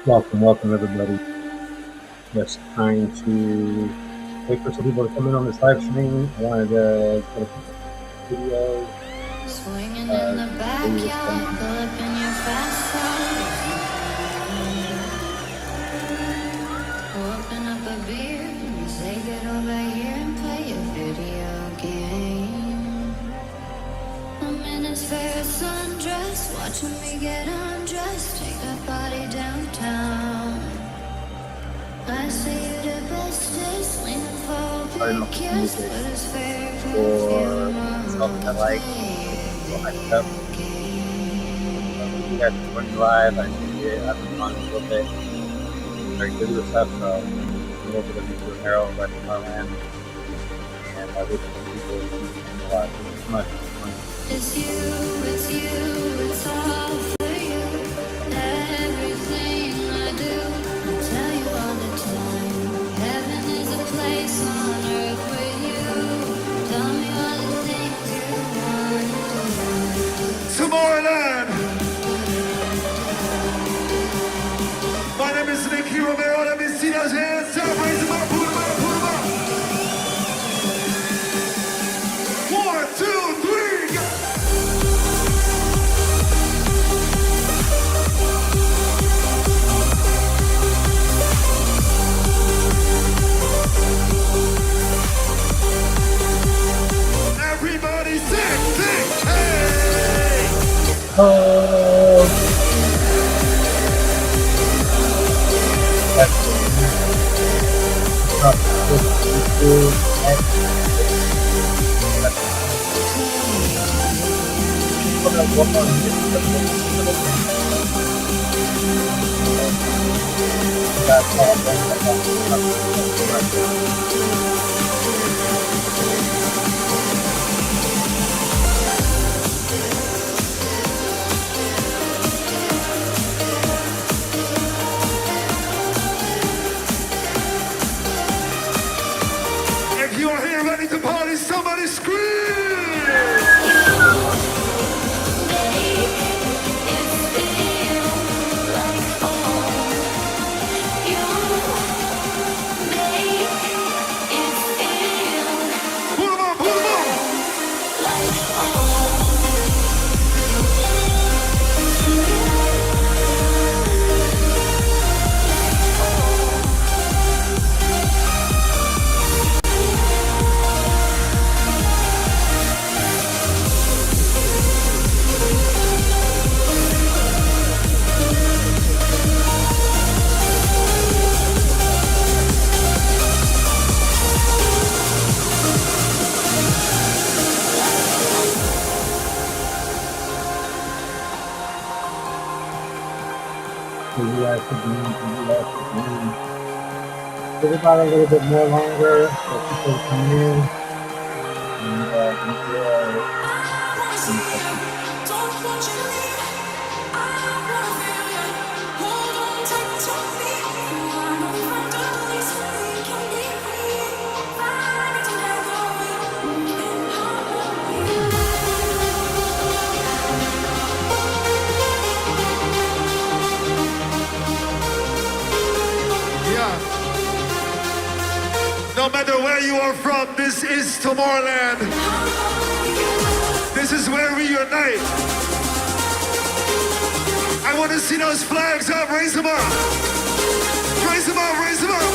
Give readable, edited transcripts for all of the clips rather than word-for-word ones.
Welcome everybody. Just trying to wait for some people to come in on this live stream. I wanted to put a video. Swinging in the backyard, pull up in your fast car. Open up a beer, and say get over here and play a video game. I'm in his fair sundress, watching me get undressed, take that body downtown. I say you the bestest, leaning for a big kiss, put his favorite perfume on something I like. the You guys are running live. I see it. I've been on a little bit. Very good with stuff. So a little bit of Nico Romero, but Marland, and I wish people would watch it much. It's you, it's all for you. Everything I do, I tell you all the time. Heaven is a place on earth with you. Tell me all the things you want to do. Tomorrowland! My name is Nicky Romero. Let me see those hands up. Raise them up, put them up, put them up. 1, 2, 3, go! Everybody sing, hey! Oh. If you are here ready to party, somebody scream! Put 'em up, put 'em up! Give about a little bit more longer so people come in and enjoy. Yeah. No matter where you are from, this is Tomorrowland. This is where we unite. I want to see those flags up. Raise them up. Raise them up, raise them up.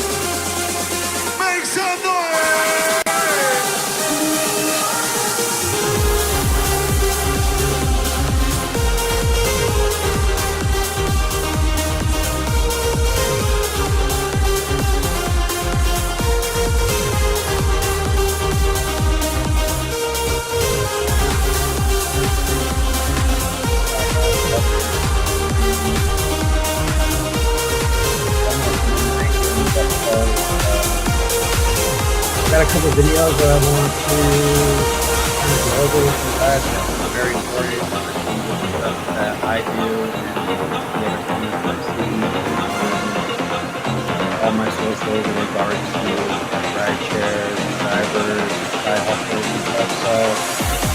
Make some noise. Got a couple videos that I want to kind of go over with you guys. It's very important stuff that I do and all my socials in regards to ride shares, drivers, side hustles and stuff. So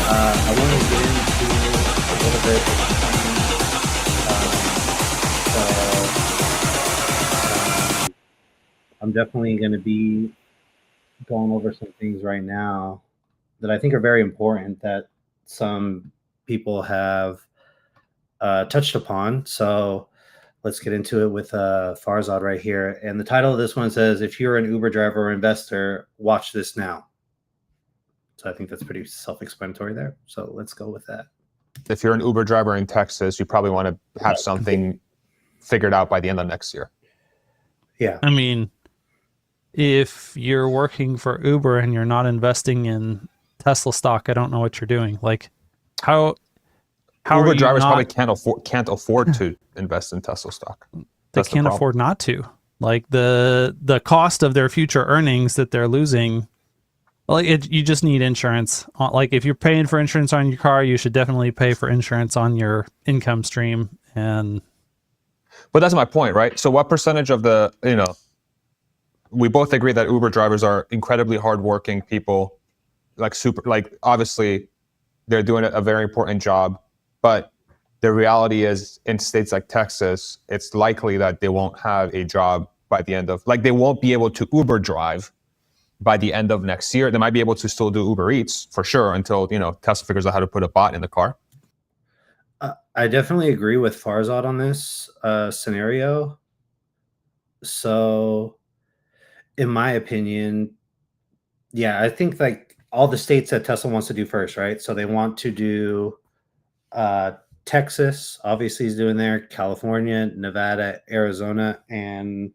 I want to get into a little bit. So I'm definitely going to be going over some things right now that I think are very important that some people have touched upon. So let's get into it with Farzad right here. And the title of this one says, "If you're an Uber driver or investor, watch this now." So I think that's pretty self-explanatory there. So let's go with that. If you're an Uber driver in Texas, you probably want to have something figured out by the end of next year. Yeah. I mean, if you're working for Uber and you're not investing in Tesla stock, I don't know what you're doing. Like, how Uber drivers probably can't afford to invest in Tesla stock. They can't afford not to. Like the cost of their future earnings that they're losing. Like you just need insurance. Like if you're paying for insurance on your car, you should definitely pay for insurance on your income stream. But that's my point, right? So what percentage of we both agree that Uber drivers are incredibly hardworking people, like obviously they're doing a very important job, but the reality is in states like Texas, it's likely that they won't have a job by the end of, they won't be able to Uber drive by the end of next year. They might be able to still do Uber Eats for sure until, Tesla figures out how to put a bot in the car. I definitely agree with Farzad on this scenario. So in my opinion, yeah, I think like all the states that Tesla wants to do first, right? So they want to do Texas, obviously is doing there, California, Nevada, Arizona, and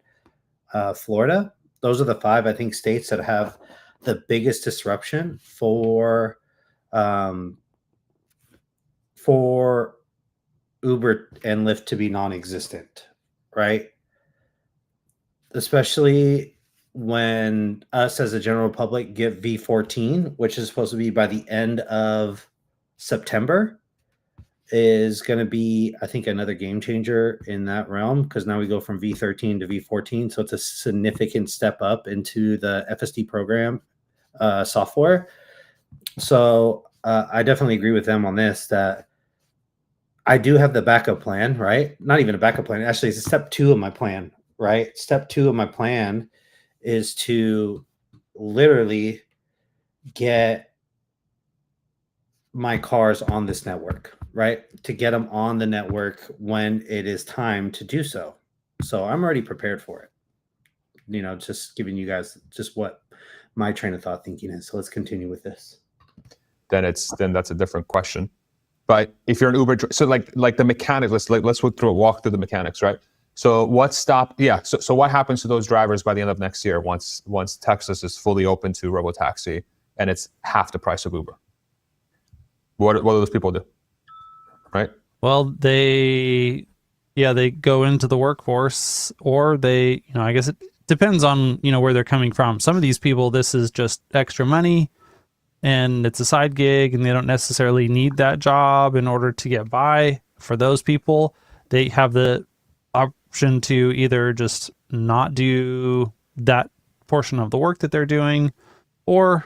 Florida. Those are the 5, I think, states that have the biggest disruption for Uber and Lyft to be non-existent, right? Especially when us as a general public get V14, which is supposed to be by the end of September, is going to be, I think, another game changer in that realm, because now we go from V13 to V14. So it's a significant step up into the FSD program software. So I definitely agree with them on this, that I do have the backup plan, right? Not even a backup plan. Actually, it's step 2 of my plan, right? Step 2 of my plan is to literally get my cars on this network, right? To get them on the network when it is time to do so. So I'm already prepared for it. Just giving you guys just what my train of thought thinking is. So let's continue with this. Then that's a different question. But if you're an Uber, so like the mechanics, let's walk through the mechanics, right? So So what happens to those drivers by the end of next year once Texas is fully open to robotaxi and it's half the price of Uber? What do those people do? Right? Well, they go into the workforce, or they, I guess it depends on, where they're coming from. Some of these people, this is just extra money and it's a side gig and they don't necessarily need that job in order to get by. For those people, they have the option to either just not do that portion of the work that they're doing, or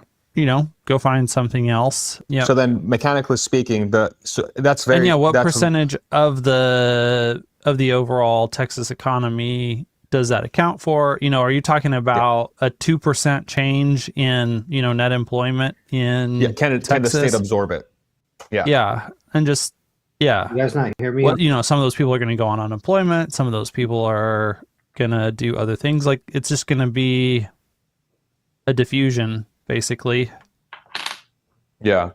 go find something else. Yeah. So then, mechanically speaking, that's very. And what percentage of the overall Texas economy does that account for? Are you talking about a 2% change in net employment in Texas? Can the state absorb it? Yeah. Yeah, and just You guys not hear me? Well, some of those people are going to go on unemployment. Some of those people are going to do other things. Like, it's just going to be a diffusion, basically. Yeah.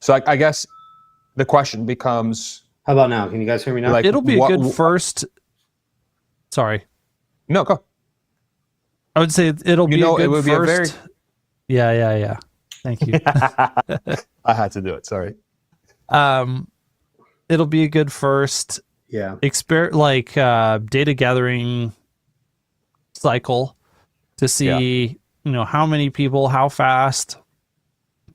So I guess the question becomes, how about now? Can you guys hear me now? It'll be a good first. Sorry. No, go. I would say it'll be a good it would first. Yeah. Thank you. I had to do it. Sorry. It'll be a good first. Yeah. Data gathering cycle to see, how many people, how fast,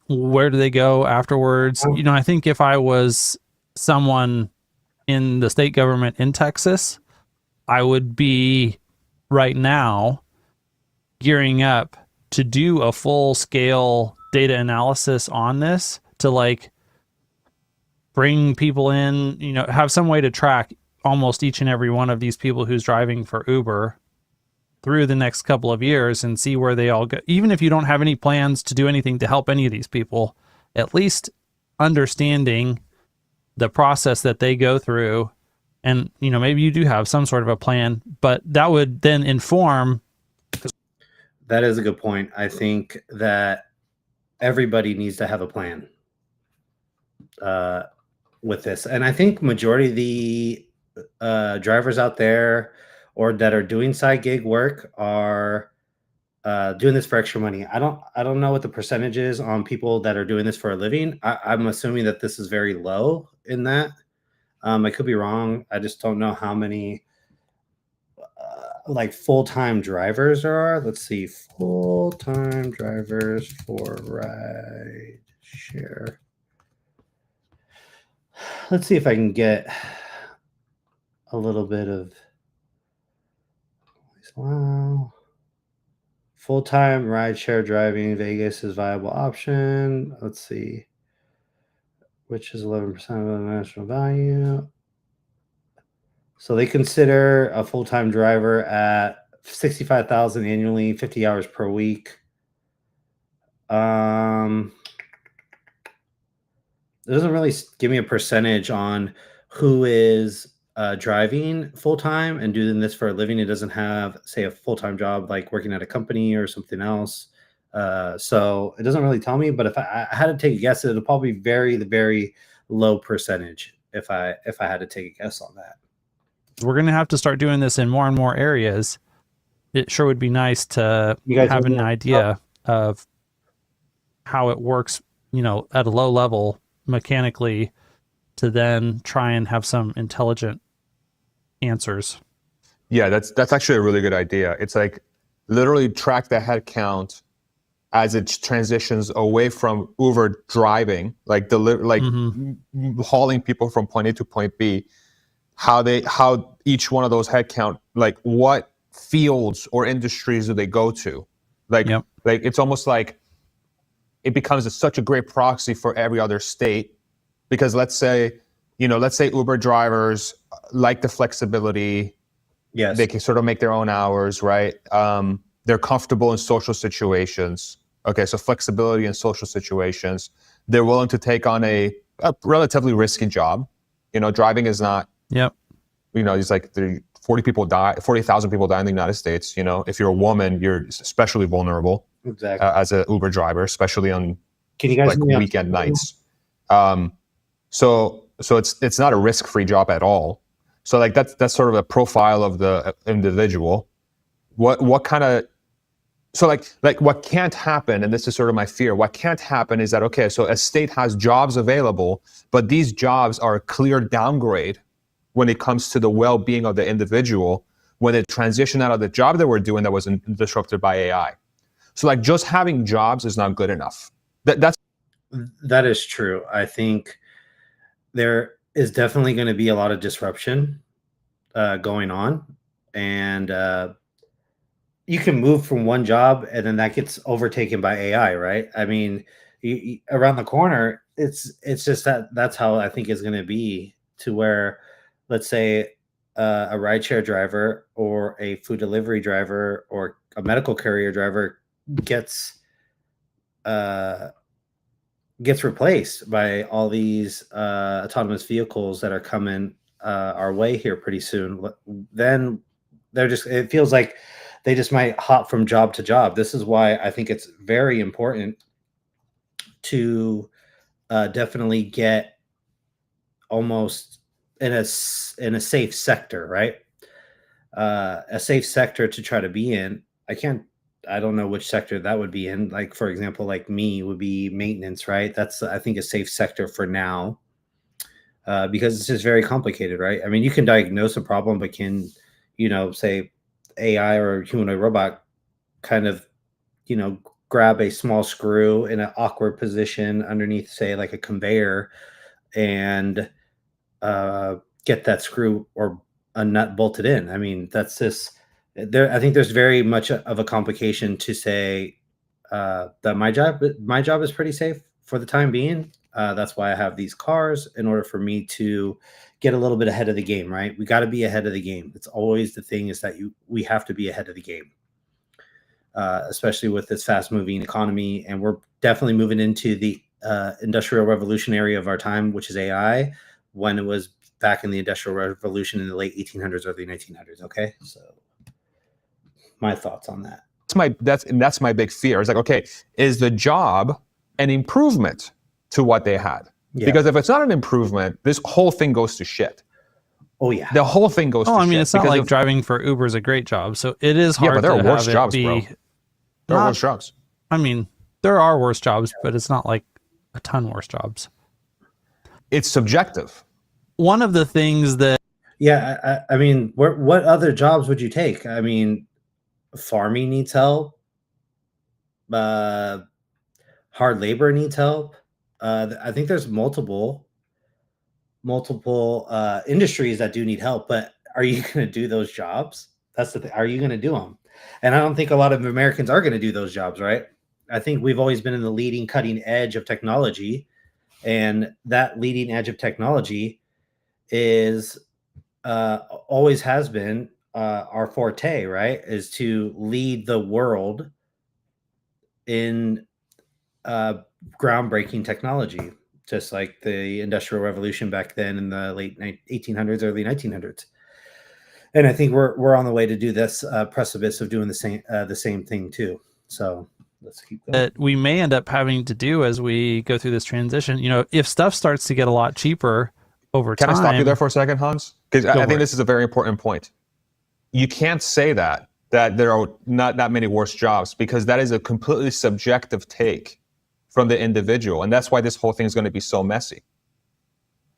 where do they go afterwards? I think if I was someone in the state government in Texas, I would be right now gearing up to do a full scale data analysis on this, to bring people in, have some way to track almost each and every one of these people who's driving for Uber, through the next couple of years and see where they all go. Even if you don't have any plans to do anything to help any of these people, at least understanding the process that they go through. And, you know, maybe you do have some sort of a plan, but that would then inform. That is a good point. I think that everybody needs to have a plan with this. And I think majority of the drivers out there or that are doing side gig work are doing this for extra money. I don't know what the percentage is on people that are doing this for a living. I'm assuming that this is very low in that. I could be wrong. I just don't know how many like full-time drivers there are. Let's see, full-time drivers for ride share. Let's see if I can get a little bit of wow. Full-time ride share driving Vegas is viable option. Let's see. Which is 11% of the national value. So they consider a full-time driver at $65,000 annually, 50 hours per week. It doesn't really give me a percentage on who is driving full-time and doing this for a living. It doesn't have, say, a full-time job like working at a company or something else. So it doesn't really tell me, but if I had to take a guess, it'll probably vary the very low percentage if I had to take a guess on that. We're going to have to start doing this in more and more areas. It sure would be nice to have an idea of how it works, you know, at a low level mechanically, to then try and have some intelligent answers. Yeah, that's actually a really good idea. It's like literally track the head count as it transitions away from Uber driving, like hauling people from point A to point B, how each one of those headcount, like what fields or industries do they go to? Like, like it's almost like it becomes such a great proxy for every other state, because let's say Uber drivers like the flexibility. Yes. They can sort of make their own hours, right? They're comfortable in social situations. Okay, so flexibility in social situations. They're willing to take on a relatively risky job. You know, driving is not. Yep. You know, it's like 40,000 people die in the United States. You know, if you're a woman, you're especially vulnerable. Exactly. As an Uber driver, especially on like weekend nights. So it's not a risk-free job at all. So like that's sort of a profile of the individual. What kind of, so like what can't happen, and this is sort of my fear, what can't happen is that, okay, so a state has jobs available, but these jobs are a clear downgrade when it comes to the well-being of the individual when they transition out of the job that we're doing that was disrupted by AI. So like just having jobs is not good enough. That is true. I think there is definitely going to be a lot of disruption going on, and you can move from one job and then that gets overtaken by AI, right? I mean, around the corner, it's just that's how I think it's going to be, to where, let's say, a rideshare driver or a food delivery driver or a medical carrier driver gets replaced by all these autonomous vehicles that are coming our way here pretty soon. Then it feels like they just might hop from job to job. This is why I think it's very important to definitely get almost in a safe sector, right? A safe sector to try to be in. I don't know which sector that would be in. Like, for example, like me would be maintenance, right? That's, I think, a safe sector for now, because it's just very complicated, right? I mean, you can diagnose a problem, but can, say AI or humanoid robot kind of, grab a small screw in an awkward position underneath, say, like a conveyor, and get that screw or a nut bolted in. I mean, that's just there. I think there's very much of a complication to say that my job is pretty safe for the time being. That's why I have these cars, in order for me to get a little bit ahead of the game, right? We got to be ahead of the game. It's always the thing, is that we have to be ahead of the game, especially with this fast moving economy. And we're definitely moving into the industrial revolution area of our time, which is AI, when it was back in the industrial revolution in the late 1800s, early 1900s. Okay. So my thoughts on that. That's my big fear. It's like, okay, is the job an improvement to what they had? Yeah. Because if it's not an improvement, this whole thing goes to shit. Oh yeah. The whole thing goes to shit. I mean, it's not because like driving for Uber is a great job. So it is hard but there to are worse have jobs, it be. bro. There are worse jobs. I mean, there are worse jobs, but it's not like a ton worse jobs. It's subjective. One of the things that I mean, what other jobs would you take? I mean, farming needs help. Hard labor needs help. I think there's multiple industries that do need help, but are you going to do those jobs? That's the thing. Are you going to do them? And I don't think a lot of Americans are going to do those jobs, right? I think we've always been in the leading, cutting edge of technology, and that leading edge of technology is always has been our forte, right? Is to lead the world in groundbreaking technology, just like the Industrial Revolution back then in the late 1800s, early 1900s. And I think we're on the way to do this precipice of doing the same thing too. So let's keep going. that we may end up having to do as we go through this transition. You know, if stuff starts to get a lot cheaper over Can time. I stop you there for a second, Hans? Because I for think it. this is a very important point. You can't say that there are not that many worse jobs, because that is a completely subjective take from the individual. And that's why this whole thing is going to be so messy,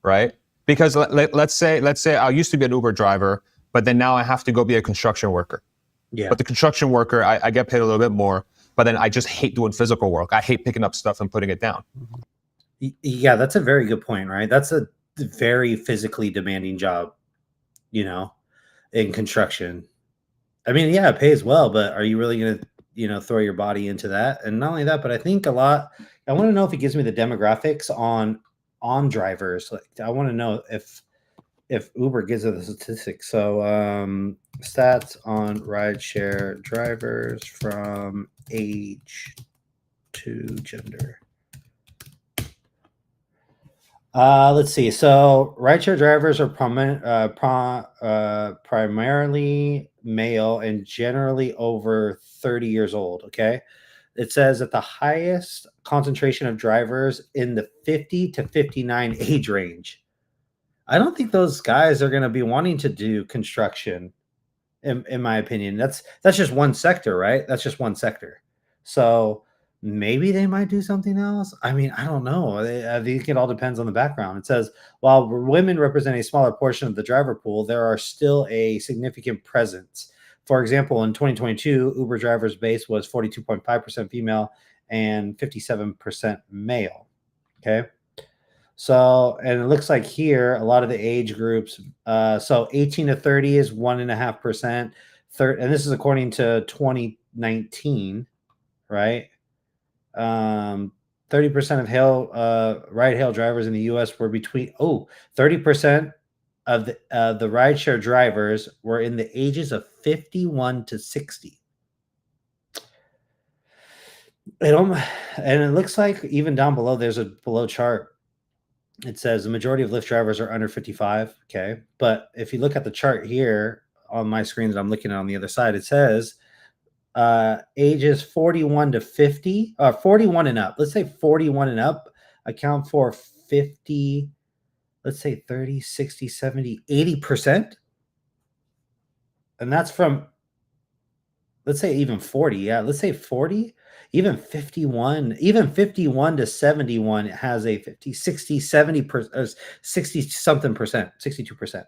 right? Because let's say I used to be an Uber driver, but then now I have to go be a construction worker. Yeah. But the construction worker, I get paid a little bit more, but then I just hate doing physical work. I hate picking up stuff and putting it down. Yeah, that's a very good point, right? That's a very physically demanding job, you know, in construction. I mean, yeah, it pays well, but are you really going to, throw your body into that? And not only that, but I think I want to know if it gives me the demographics on drivers. Like, I want to know if Uber gives us the statistics. So stats on rideshare drivers from age to gender. Let's see. So rideshare drivers are primarily male and generally over 30 years old. Okay. It says that the highest concentration of drivers in the 50 to 59 age range. I don't think those guys are going to be wanting to do construction, in my opinion. That's just one sector, right? That's just one sector. So maybe they might do something else. I mean, I don't know. I think it all depends on the background. It says, while women represent a smaller portion of the driver pool, there are still a significant presence. For example, in 2022, Uber drivers base was 42.5% female and 57% male. Okay. So, and it looks like here, a lot of the age groups, so 18 to 30 is 1.5%. And this is according to 2019, right? 30% of ride-hail drivers in the U.S. were between 30% of the rideshare drivers were in the ages of 51 to 60. And it looks like even down below, there's a below chart. It says the majority of Lyft drivers are under 55. Okay, but if you look at the chart here on my screen that I'm looking at on the other side, it says ages 41 to 50, 41 and up. Let's say 41 and up account for 50, let's say 30, 60, 70, 80%. And that's from, let's say even 40. Yeah, let's say 40, even 51 to 71 has a 50, 60, 70, 60 something percent, 62%.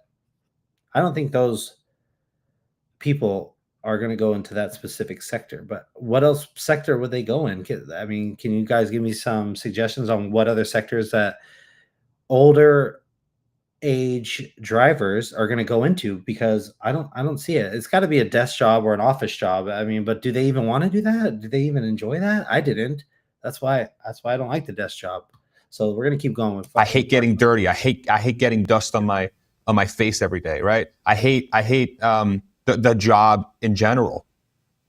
I don't think those people are going to go into that specific sector, but what else sector would they go in? I mean, can you guys give me some suggestions on what other sectors that older age drivers are going to go into? Because I don't see it. It's got to be a desk job or an office job. I mean, but do they even want to do that? Do they even enjoy that? I didn't. That's why I don't like the desk job. So we're gonna keep going with. I hate getting dirty. I hate getting dust on my face every day, right? I hate the job in general.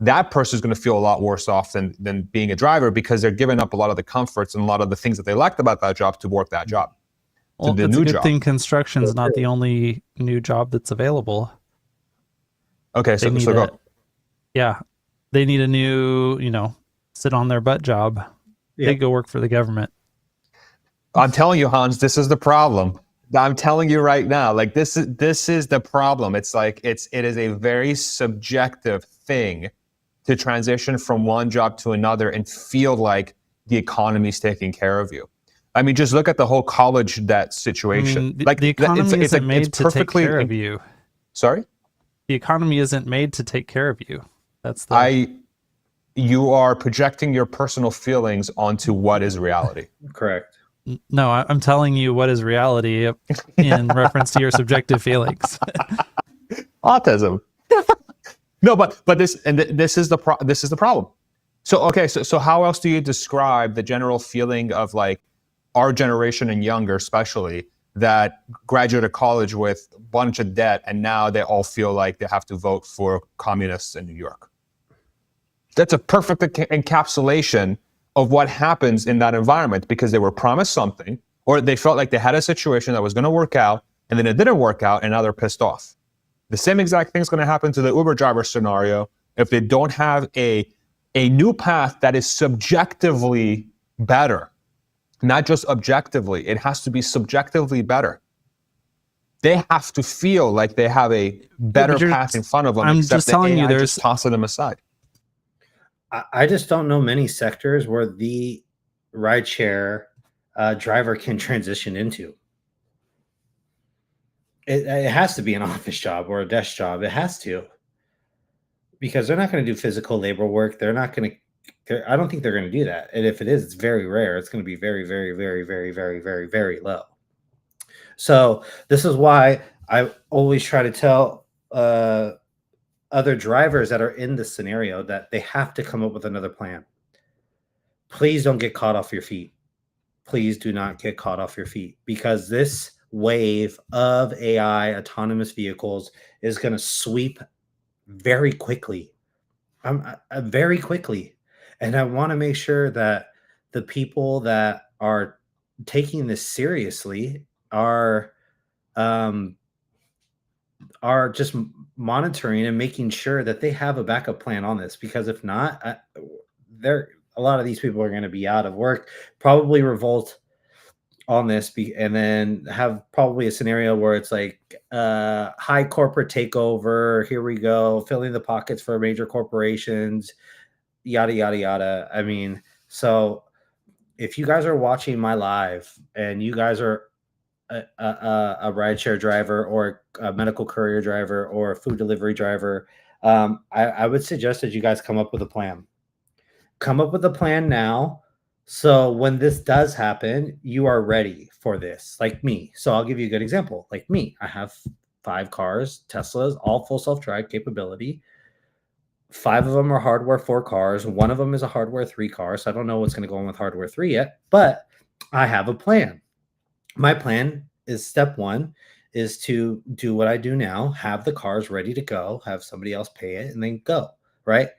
That person is going to feel a lot worse off than being a driver, because they're giving up a lot of the comforts and a lot of the things that they liked about that job to work that job. Well, the it's new a good job. thing construction's not the only new job that's available. Okay, so need go. Yeah, they need a new, sit on their butt job. Yeah. They go work for the government. I'm telling you, Hans, this is the problem. I'm telling you right now, like this is the problem. It's like it is a very subjective thing to transition from one job to another and feel like the economy's taking care of you. I mean, just look at the whole college debt situation. The economy isn't made to take care of you. Sorry? The economy isn't made to take care of you. That's the. You are projecting your personal feelings onto what is reality. Correct. No, I'm telling you what is reality in reference to your subjective feelings. Autism. No, but this is the problem. So okay, so how else do you describe the general feeling of like our generation and younger, especially, that graduated college with a bunch of debt and now they all feel like they have to vote for communists in New York? That's a perfect encapsulation of what happens in that environment, because they were promised something, or they felt like they had a situation that was going to work out, and then it didn't work out, and now they're pissed off. The same exact thing is going to happen to the Uber driver scenario if they don't have a new path that is subjectively better, not just objectively. It has to be subjectively better. They have to feel like they have a better path in front of them. I'm just telling you, there's just tossing them aside. I just don't know many sectors where the rideshare driver can transition into. It has to be an office job or a desk job. It has to, because they're not going to do physical labor work. They're not going to. I don't think they're going to do that. And if it is, it's very rare. It's going to be very, very, very, very, very, very, very low. So this is why I always try to tell other drivers that are in this scenario that they have to come up with another plan. Please don't get caught off your feet. Please do not get caught off your feet, because this wave of AI autonomous vehicles is going to sweep very quickly. Very quickly. And I want to make sure that the people that are taking this seriously are just monitoring and making sure that they have a backup plan on this, because if not, a lot of these people are going to be out of work, probably revolt on this, and then have probably a scenario where it's like high corporate takeover. Here we go, filling the pockets for major corporations, yada, yada, yada. I mean, so if you guys are watching my live and you guys are a rideshare driver or a medical courier driver or a food delivery driver, I would suggest that you guys come up with a plan. Come up with a plan now, so when this does happen, you are ready for this. Like me. So I'll give you a good example. Like me, I have 5 cars, Teslas, all full self-drive capability. 5 of them are hardware 4 cars. 1 of them is a hardware 3 car. So I don't know what's going to go on with hardware 3 yet, but I have a plan. My plan is, step 1 is to do what I do now, have the cars ready to go, have somebody else pay it, and then go, right?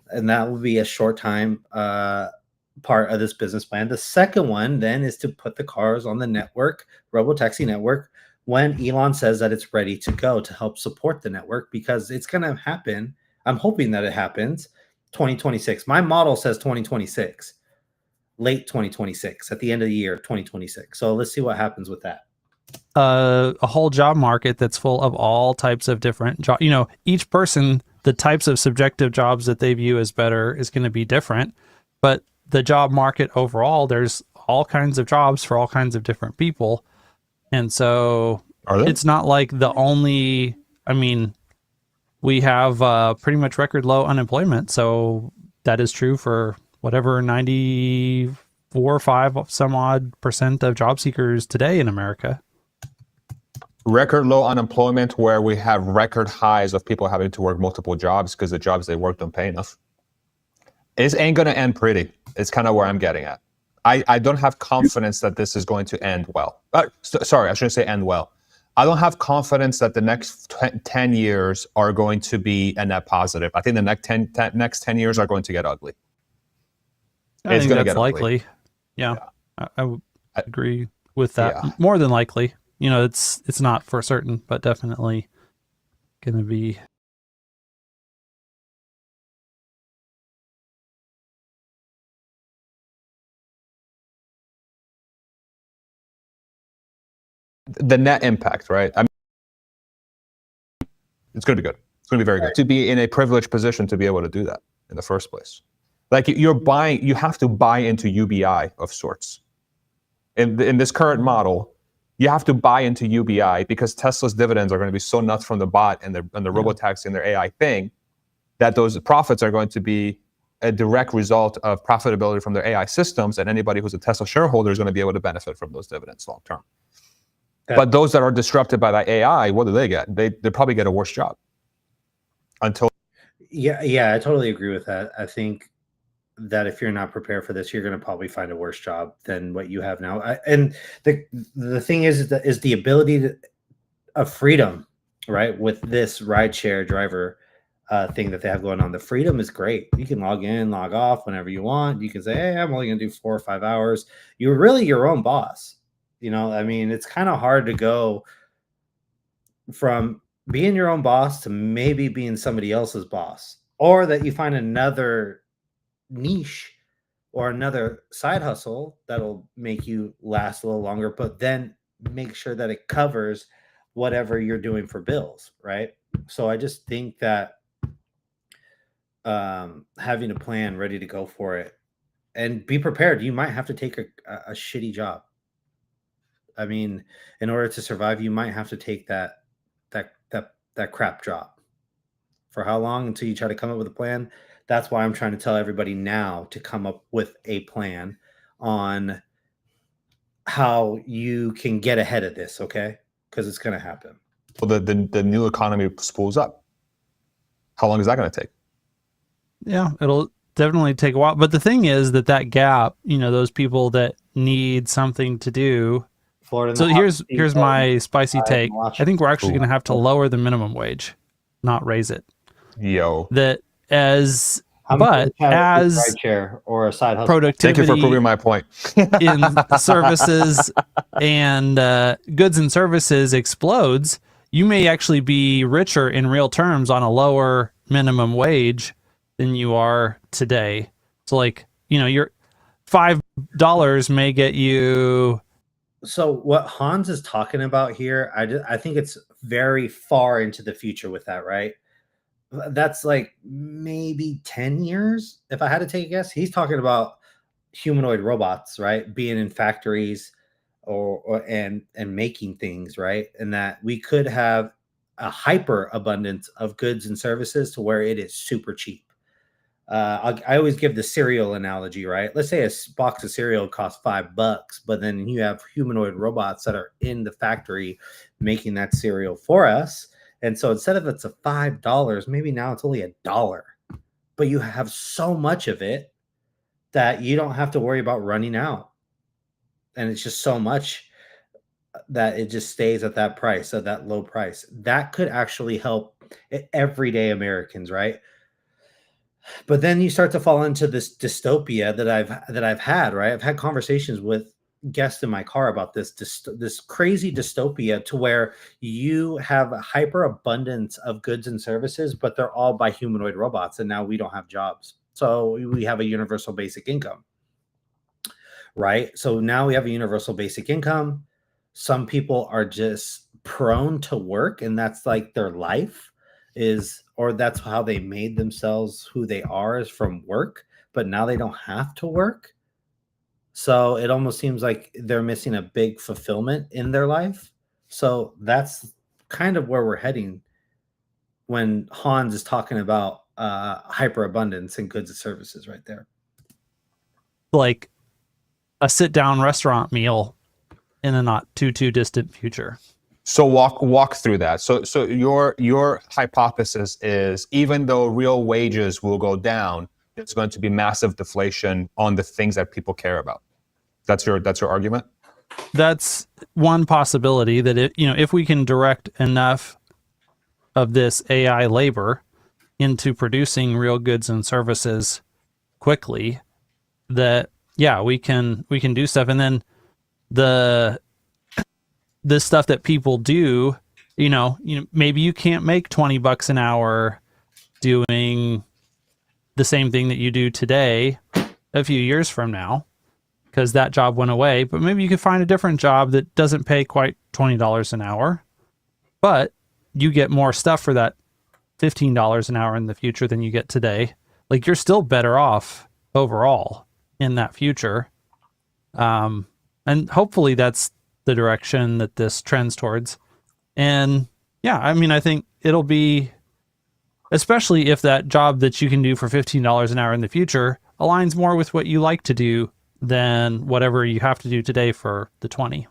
And that will be a short time part of this business plan. The second one then is to put the cars on the network, Robotaxi network, when Elon says that it's ready to go, to help support the network, because it's going to happen. I'm hoping that it happens 2026. My model says 2026. Late 2026, at the end of the year 2026. So let's see what happens with that. A whole job market that's full of all types of different jobs. Each person, the types of subjective jobs that they view as better is going to be different. But the job market overall, there's all kinds of jobs for all kinds of different people. And so it's not like the only, we have pretty much record low unemployment. So that is true for whatever 94 or 5 some odd % of job seekers today in America. Record low unemployment, where we have record highs of people having to work multiple jobs because the jobs they work don't pay enough. It ain't going to end pretty. It's kind of where I'm getting at. I don't have confidence that this is going to end well. Sorry, I shouldn't say end well. I don't have confidence that the next 10 years are going to be a net positive. I think the next 10 years are going to get ugly. I It's think gonna that's get ugly. likely. Yeah, I would agree with that. Yeah. More than likely. You know, it's not for certain, but definitely going to be. The net impact, right? I mean, it's going to be good. It's going to be very good. To be in a privileged position to be able to do that in the first place. Like you have to buy into UBI of sorts. In this current model, you have to buy into UBI because Tesla's dividends are going to be so nuts from the bot and the robotaxi and their AI thing that those profits are going to be a direct result of profitability from their AI systems, and anybody who's a Tesla shareholder is going to be able to benefit from those dividends long term. But those that are disrupted by that AI, what do they get? They probably get a worse job until. Yeah, I totally agree with that. I think that if you're not prepared for this, you're going to probably find a worse job than what you have now. And the thing is the ability of freedom, right? With this rideshare driver thing that they have going on, the freedom is great. You can log in, log off whenever you want. You can say, hey, I'm only going to do 4 or 5 hours. You're really your own boss. You know, I mean, it's kind of hard to go from being your own boss to maybe being somebody else's boss, or that you find another niche or another side hustle that'll make you last a little longer, but then make sure that it covers whatever you're doing for bills, right? So I just think that having a plan ready to go for it and be prepared. You might have to take a shitty job. I mean, in order to survive, you might have to take that crap job. For how long? Until you try to come up with a plan. That's why I'm trying to tell everybody now to come up with a plan on how you can get ahead of this, okay? Because it's going to happen. Well, the new economy spools up. How long is that going to take? Yeah, it'll definitely take a while. But the thing is that gap, you know, those people that need something to do. Florida. So here's my spicy take. I think we're actually going to have to lower the minimum wage, not raise it. Yo. That as How but as rideshare or a side hustle. productivity Thank you for proving my point. in services and goods and services explodes, you may actually be richer in real terms on a lower minimum wage than you are today. So like, you know, your $5 may get you. So what Hans is talking about here, I think it's very far into the future with that, right? That's like maybe 10 years, if I had to take a guess. He's talking about humanoid robots, right? Being in factories and making things, right? And that we could have a hyper abundance of goods and services to where it is super cheap. I always give the cereal analogy, right? Let's say a box of cereal costs $5, but then you have humanoid robots that are in the factory making that cereal for us. And so instead of it's a $5, maybe now it's only $1, but you have so much of it that you don't have to worry about running out. And it's just so much that it just stays at that price, at that low price. That could actually help everyday Americans, right? But then you start to fall into this dystopia that I've had, right? I've had conversations with guests in my car about this crazy dystopia to where you have a hyper abundance of goods and services, but they're all by humanoid robots, and now we don't have jobs. So we have a universal basic income, right? So now we have a universal basic income. Some people are just prone to work, and that's like their life is, or that's how they made themselves who they are, is from work, but now they don't have to work. So it almost seems like they're missing a big fulfillment in their life. So that's kind of where we're heading when Hans is talking about hyperabundance in goods and services right there. Like a sit-down restaurant meal in a not too distant future. So walk through that. So your hypothesis is, even though real wages will go down, there's going to be massive deflation on the things that people care about. That's your argument. That's one possibility, that if we can direct enough of this AI labor into producing real goods and services quickly, that we can do stuff. And then the stuff that people do, maybe you can't make $20 an hour doing the same thing that you do today a few years from now, because that job went away. But maybe you could find a different job that doesn't pay quite $20 an hour, but you get more stuff for that $15 an hour in the future than you get today. Like, you're still better off overall in that future. And hopefully that's the direction that this trends towards. And I think it'll be, especially if that job that you can do for $15 an hour in the future aligns more with what you like to do than whatever you have to do today for the 20.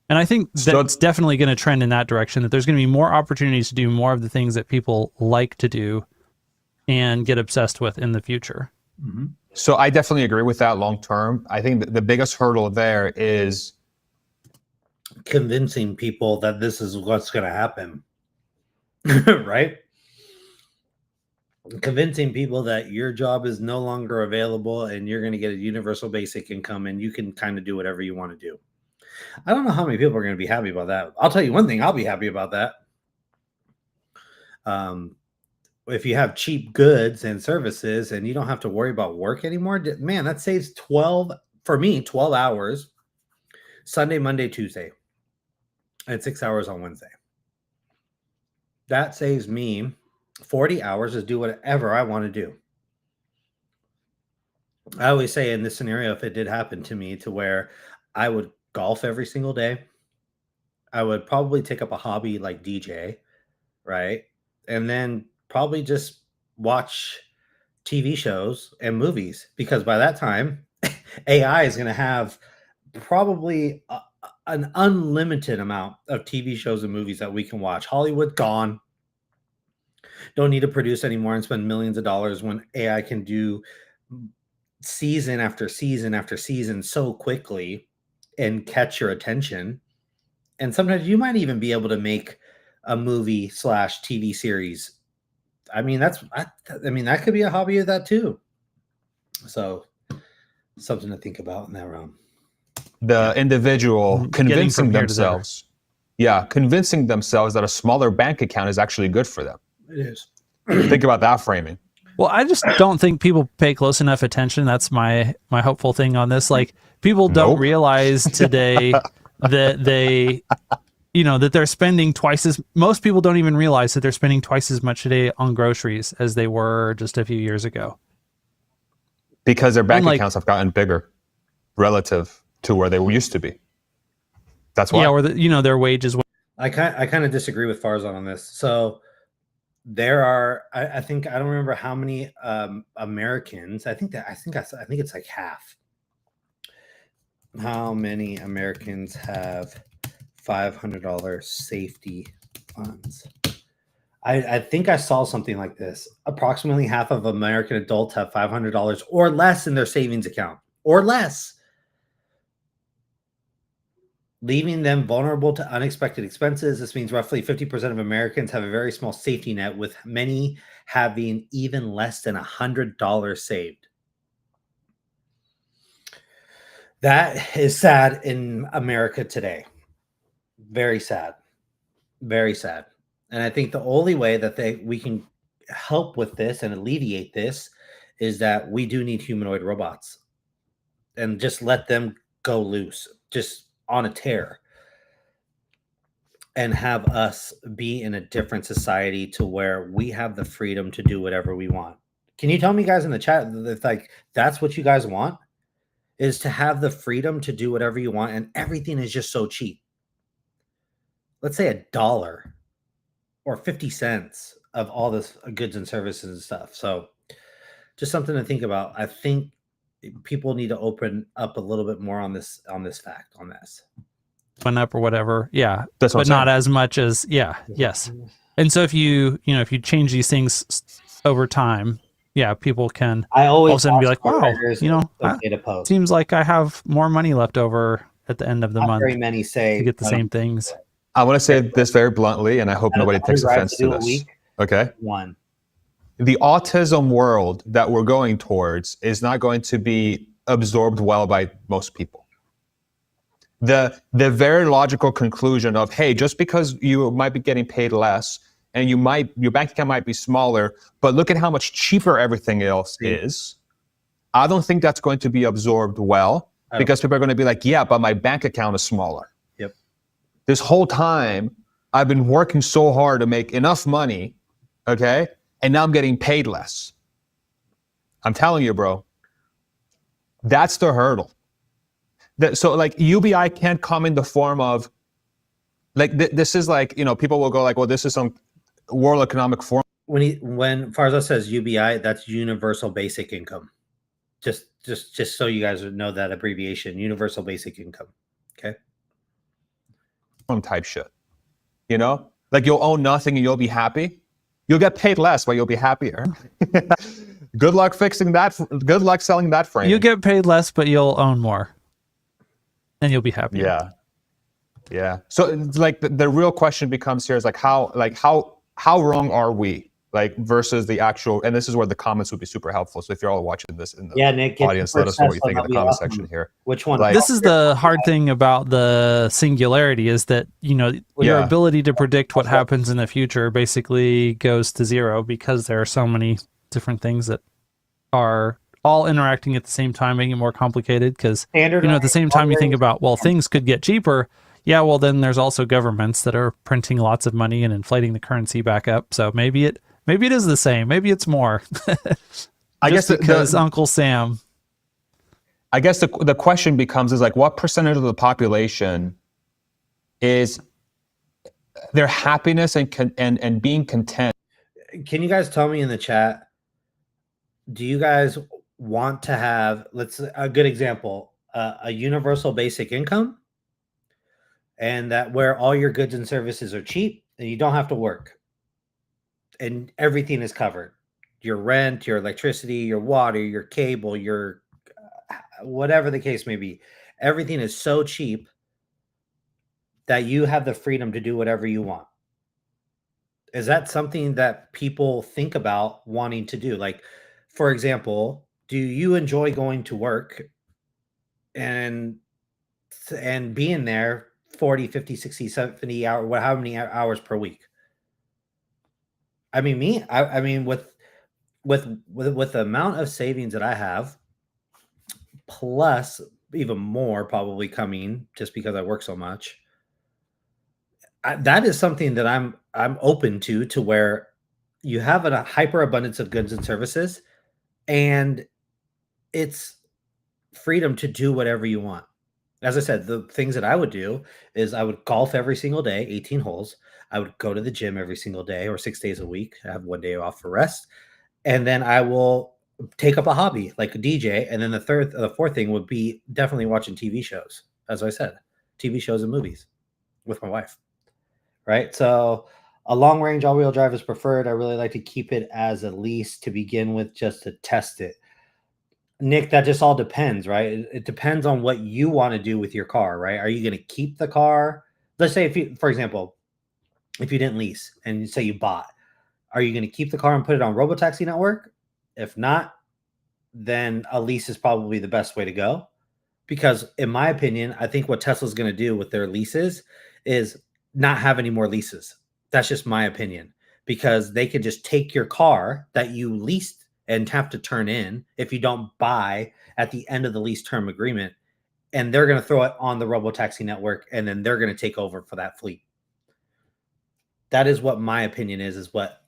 And I think that's definitely going to trend in that direction, that there's going to be more opportunities to do more of the things that people like to do and get obsessed with in the future. Mm-hmm. So I definitely agree with that long term. I think the biggest hurdle there is convincing people that this is what's going to happen. Right? Convincing people that your job is no longer available and you're going to get a universal basic income and you can kind of do whatever you want to do. I don't know how many people are going to be happy about that. I'll tell you one thing, I'll be happy about that. If you have cheap goods and services and you don't have to worry about work anymore, man, that saves 12 hours Sunday, Monday, Tuesday, and 6 hours on Wednesday. That saves me 40 hours to do whatever I want to do. I always say in this scenario, if it did happen to me, to where I would golf every single day, I would probably take up a hobby like DJ, right? And then probably just watch TV shows and movies, because by that time, AI is going to have probably an unlimited amount of TV shows and movies that we can watch. Hollywood gone. Don't need to produce anymore and spend millions of dollars when AI can do season after season after season so quickly and catch your attention. And sometimes you might even be able to make a movie / TV series. I mean, that could be a hobby of that too. So something to think about in that realm. The individual convincing themselves. Yeah, convincing themselves that a smaller bank account is actually good for them. It is. Think about that framing. Well, I just don't think people pay close enough attention. That's my hopeful thing on this. Like, people don't realize today that they, that they're spending most people don't even realize that they're spending twice as much today on groceries as they were just a few years ago. Because their bank accounts have gotten bigger relative to where they used to be. That's why. Yeah, or their wages. I kind of disagree with Farzan on this. So there are, I think, I don't remember how many Americans. I think it's like half. How many Americans have $500 safety funds? I think I saw something like this. Approximately half of American adults have $500 or less in their savings account, or less, leaving them vulnerable to unexpected expenses. This means roughly 50% of Americans have a very small safety net, with many having even less than $100 saved. That is sad in America today. Very sad. Very sad. And I think the only way that we can help with this and alleviate this is that we do need humanoid robots, and just let them go loose, just on a tear, and have us be in a different society to where we have the freedom to do whatever we want. Can you tell me, guys, in the chat, if that's what you guys want, is to have the freedom to do whatever you want, and everything is just so cheap? Let's say $1 or 50 cents of all this goods and services and stuff. So just something to think about. I think people need to open up a little bit more on this fact, on this. Went up or whatever. Yeah. That's what but not as much as, yes. And so if you change these things over time, yeah, people can I all of always a sudden be ask like, wow, moderators you know, if it's okay to post. seems like I have more money left over at the end of the Not month very many say to get the I don't same things. I want to say this very bluntly, and I hope Out of nobody the 100 takes rides offense I to do a this. week, Okay. one. The autism world that we're going towards is not going to be absorbed well by most people. The very logical conclusion of, hey, just because you might be getting paid less and your bank account might be smaller, but look at how much cheaper everything else is. I don't think that's going to be absorbed well because people are going to be like, yeah, but my bank account is smaller. Yep. This whole time I've been working so hard to make enough money, okay? And now I'm getting paid less. I'm telling you, bro, that's the hurdle. So like UBI can't come in the form of, like this is like, you know, people will go like, well, this is some World Economic Forum. When Farzad says UBI, that's Universal Basic Income. Just so you guys know that abbreviation, Universal Basic Income. Okay. Type shit. You know, like you'll own nothing and you'll be happy. You'll get paid less, but you'll be happier. Good luck fixing that. Good luck selling that frame. You get paid less, but you'll own more, and you'll be happier. Yeah, yeah. So it's like the real question becomes here is like how wrong are we? Like versus the actual, and this is where the comments would be super helpful. So if you're all watching this in the Nick, audience, let us know what you think in the comment section here. Which one? Like, This is the hard thing about the singularity is that, you know, your ability to predict what happens in the future basically goes to zero because there are so many different things that are all interacting at the same time, making it more complicated. Because, you know, at the same time you think about, well, things could get cheaper. Yeah, well, then there's also governments that are printing lots of money and inflating the currency back up. So maybe it is the same. Maybe it's more. I guess because Uncle Sam. I guess the question becomes is like, what percentage of the population is their happiness and being content? Can you guys tell me in the chat? Do you guys want to have, a good example, a universal basic income, and that where all your goods and services are cheap and you don't have to work? And everything is covered. Your rent, your electricity, your water, your cable, your whatever the case may be. Everything is so cheap that you have the freedom to do whatever you want. Is that something that people think about wanting to do? Like, for example, do you enjoy going to work and being there 40, 50, 60, 70 hours, how many hours per week? I mean, I mean, with the amount of savings that I have, plus even more probably coming just because I work so much, that is something that I'm open to where you have a hyper abundance of goods and services, and it's freedom to do whatever you want. As I said, the things that I would do is I would golf every single day, 18 holes. I would go to the gym every single day or 6 days a week. I have 1 day off for rest. And then I will take up a hobby like a DJ. And then the fourth thing would be definitely watching TV shows. As I said, TV shows and movies with my wife. Right. So a long range all wheel drive is preferred. I really like to keep it as a lease to begin with, just to test it. Nick, that just all depends, right? It depends on what you want to do with your car, right? Are you going to keep the car? Let's say, if you, for example, if you didn't lease and you say you bought, are you going to keep the car and put it on Robotaxi Network? If not, then a lease is probably the best way to go. Because in my opinion, I think what Tesla's going to do with their leases is not have any more leases. That's just my opinion, because they could just take your car that you leased and have to turn in if you don't buy at the end of the lease term agreement, and they're going to throw it on the Robotaxi Network, and then they're going to take over for that fleet. That is what my opinion is what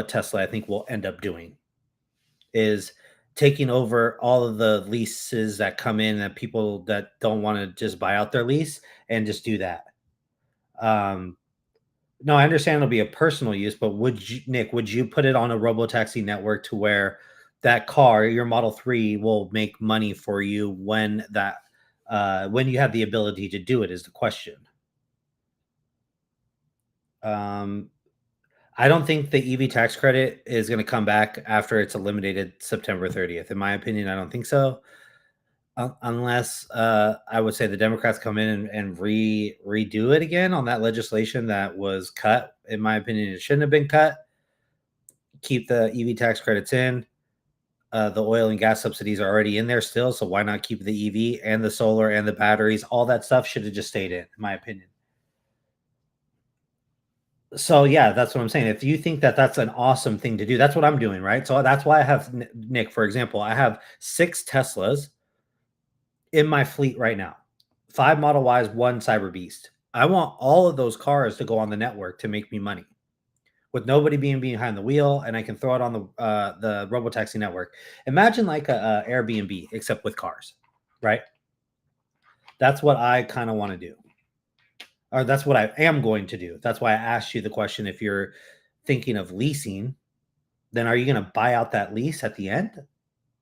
Tesla, I think, will end up doing, is taking over all of the leases that come in, that people that don't want to just buy out their lease and just do that. No, I understand it'll be a personal use, but Nick, would you put it on a Robotaxi Network to where that car, your Model 3, will make money for you when you have the ability to do it, is the question. I don't think the EV tax credit is going to come back after it's eliminated September 30th. In my opinion, I don't think so. Unless I would say the Democrats come in and redo it again on that legislation that was cut. In my opinion, it shouldn't have been cut. Keep the EV tax credits in. The oil and gas subsidies are already in there still, so why not keep the EV and the solar and the batteries? All that stuff should have just stayed in my opinion. So yeah, that's what I'm saying. If you think that that's an awesome thing to do, that's what I'm doing, right? So that's why I have Nick, for example, I have 6 Teslas in my fleet right now, 5 Model Ys, 1 Cyber Beast. I want all of those cars to go on the network to make me money, with nobody being behind the wheel, and I can throw it on the Robotaxi network. Imagine like a Airbnb, except with cars, right? That's what I kind of want to do. Or that's what I am going to do. That's why I asked you the question. If you're thinking of leasing, then are you going to buy out that lease at the end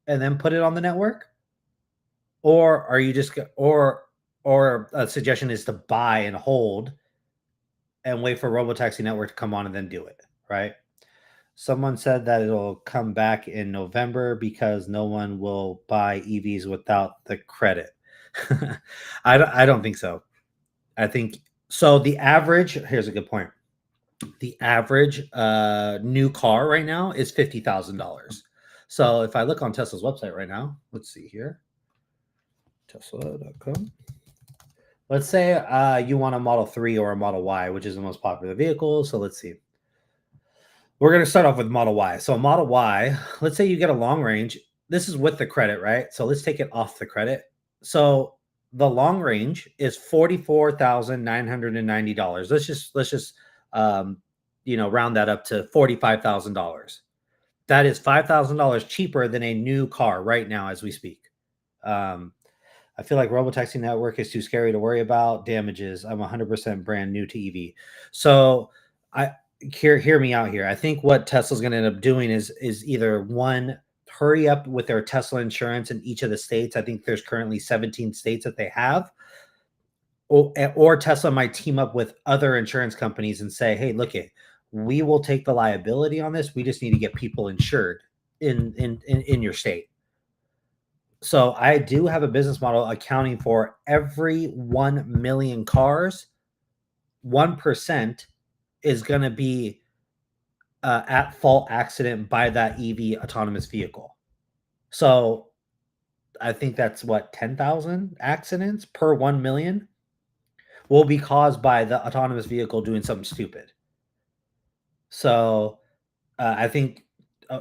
and then put it on the network? Or are you just, or a suggestion is to buy and hold and wait for Robotaxi network to come on and then do it, right? Someone said that it'll come back in November because no one will buy EVs without the credit. I don't think so. I think so. The average, here's a good point. The average new car right now is $50,000. So if I look on Tesla's website right now, let's see here, Tesla.com. Let's say you want a Model 3 or a Model Y, which is the most popular vehicle. So let's see. We're going to start off with Model Y. So Model Y, let's say you get a long range. This is with the credit, right? So let's take it off the credit. So the long range is $44,990. Let's just round that up to $45,000. That is $5,000 cheaper than a new car right now as we speak. I feel like Robotaxi network is too scary to worry about. Damages. I'm 100% brand new to EV. So hear me out here. I think what Tesla's going to end up doing is either one, hurry up with their Tesla insurance in each of the states. I think there's currently 17 states that they have. Or Tesla might team up with other insurance companies and say, hey, look it, we will take the liability on this. We just need to get people insured in your state. So I do have a business model accounting for every 1 million cars, 1% is going to be at fault accident by that EV autonomous vehicle. So I think that's what, 10,000 accidents per 1 million will be caused by the autonomous vehicle doing something stupid. So I think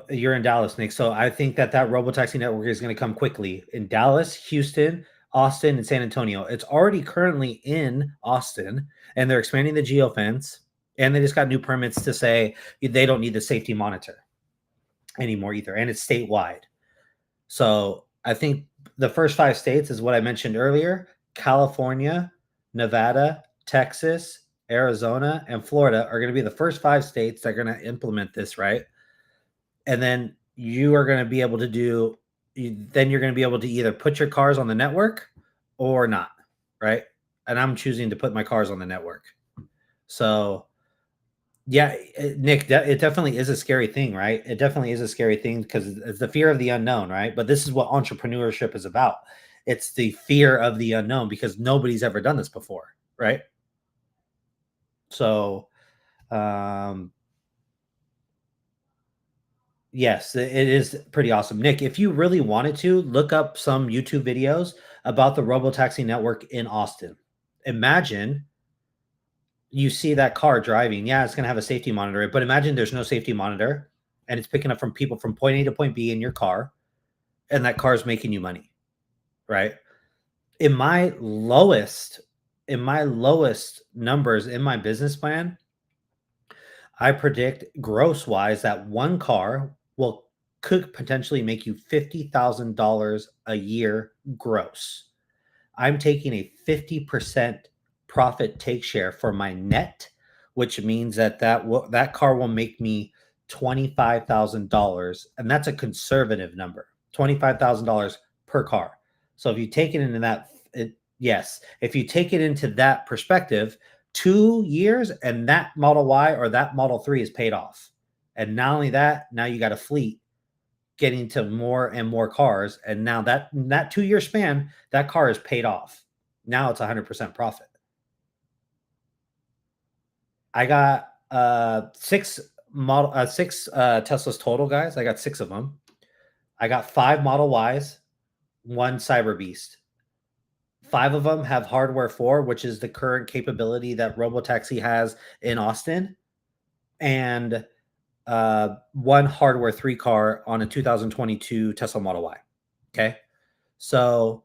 you're in Dallas, Nick. So I think that Robotaxi network is going to come quickly in Dallas, Houston, Austin, and San Antonio. It's already currently in Austin, and they're expanding the geofence. And they just got new permits to say they don't need the safety monitor anymore either. And it's statewide. So I think the first 5 states is what I mentioned earlier: California, Nevada, Texas, Arizona, and Florida are going to be the first 5 states that are going to implement this, right? And then you are going to be able to you're going to be able to either put your cars on the network or not, right? And I'm choosing to put my cars on the network. So yeah, Nick, it definitely is a scary thing, right? It definitely is a scary thing because it's the fear of the unknown, right? But this is what entrepreneurship is about. It's the fear of the unknown because nobody's ever done this before, right? So, yes, it is pretty awesome. Nick, if you really wanted to, look up some YouTube videos about the Robotaxi network in Austin. Imagine you see that car driving. Yeah, it's going to have a safety monitor, but imagine there's no safety monitor and it's picking up from people from point A to point B in your car, and that car is making you money, right? In my lowest numbers in my business plan, I predict gross wise that one car could potentially make you $50,000 a year gross. I'm taking a 50% profit take share for my net, which means that car will make me $25,000, and that's a conservative number, $25,000 per car. So if you take it into that, if you take it into that perspective, 2 years, and that Model Y or that Model 3 is paid off. And not only that, now you got a fleet getting to more and more cars. And now that 2-year span, that car is paid off. Now it's 100% profit. I got six Teslas total, guys. I got 6 of them. I got 5 Model Ys, 1 Cyber Beast. 5 of them have hardware 4, which is the current capability that Robotaxi has in Austin, and 1 hardware 3 car on a 2022 Tesla Model Y. Okay, so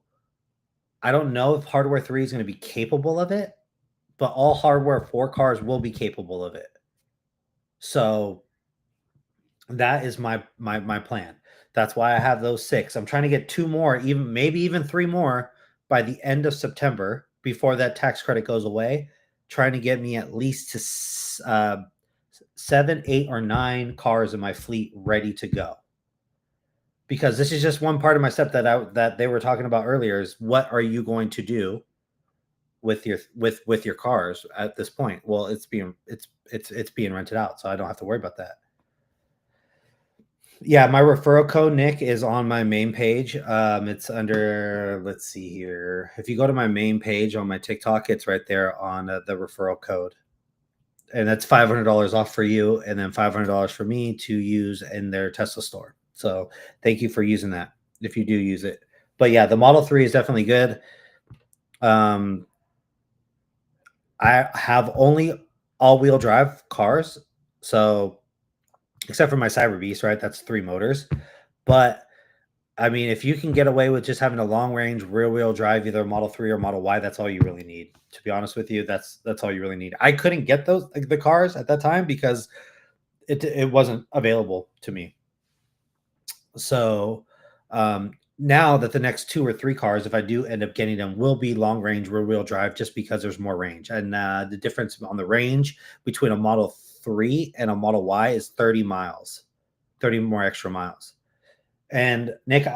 I don't know if hardware 3 is going to be capable of it, but all hardware 4 cars will be capable of it. So that is my plan. That's why I have those 6. I'm trying to get 2 more, maybe even 3 more by the end of September before that tax credit goes away. Trying to get me at least to 7, 8, or 9 cars in my fleet ready to go. Because this is just one part of my step that they were talking about earlier, is what are you going to do with your cars at this point? Well, it's being rented out, so I don't have to worry about that. Yeah, my referral code, Nick, is on my main page. It's under, let's see here. If you go to my main page on my TikTok, it's right there on the referral code. And that's $500 off for you, and then $500 for me to use in their Tesla store. So thank you for using that if you do use it. But yeah, the Model 3 is definitely good. I have only all-wheel drive cars, so except for my Cyber Beast, right? That's 3 motors. But I mean, if you can get away with just having a long-range rear-wheel drive, either Model 3 or Model Y, that's all you really need. To be honest with you, that's all you really need. I couldn't get the cars at that time because it wasn't available to me. So now that the next 2 or 3 cars, if I do end up getting them, will be long-range rear-wheel drive, just because there's more range. And the difference on the range between a Model 3 and a Model Y is 30 miles, 30 more extra miles. And Nick,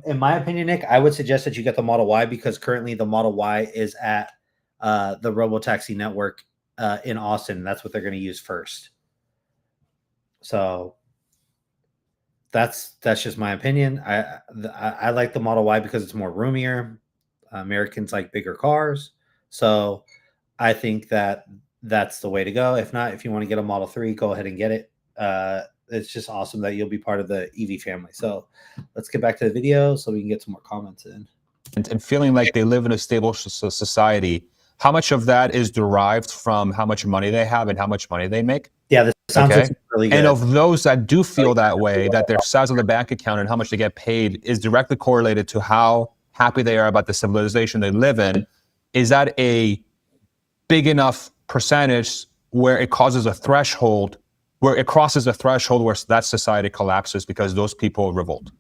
in my opinion, Nick, I would suggest that you get the Model Y, because currently the Model Y is at the Robotaxi network in Austin. That's what they're going to use first. So that's just my opinion. I like the Model Y because it's more roomier. Americans like bigger cars, so I think that's the way to go. If not, if you want to get a Model 3, go ahead and get it. It's just awesome that you'll be part of the EV family. So let's get back to the video so we can get some more comments in. And feeling like they live in a stable society, how much of that is derived from how much money they have and how much money they make? Yeah, this sounds really good. And of those that do feel that way, that their size of the bank account and how much they get paid is directly correlated to how happy they are about the civilization they live in, is that a big enough percentage where it causes a threshold, where it crosses a threshold where that society collapses because those people revolt?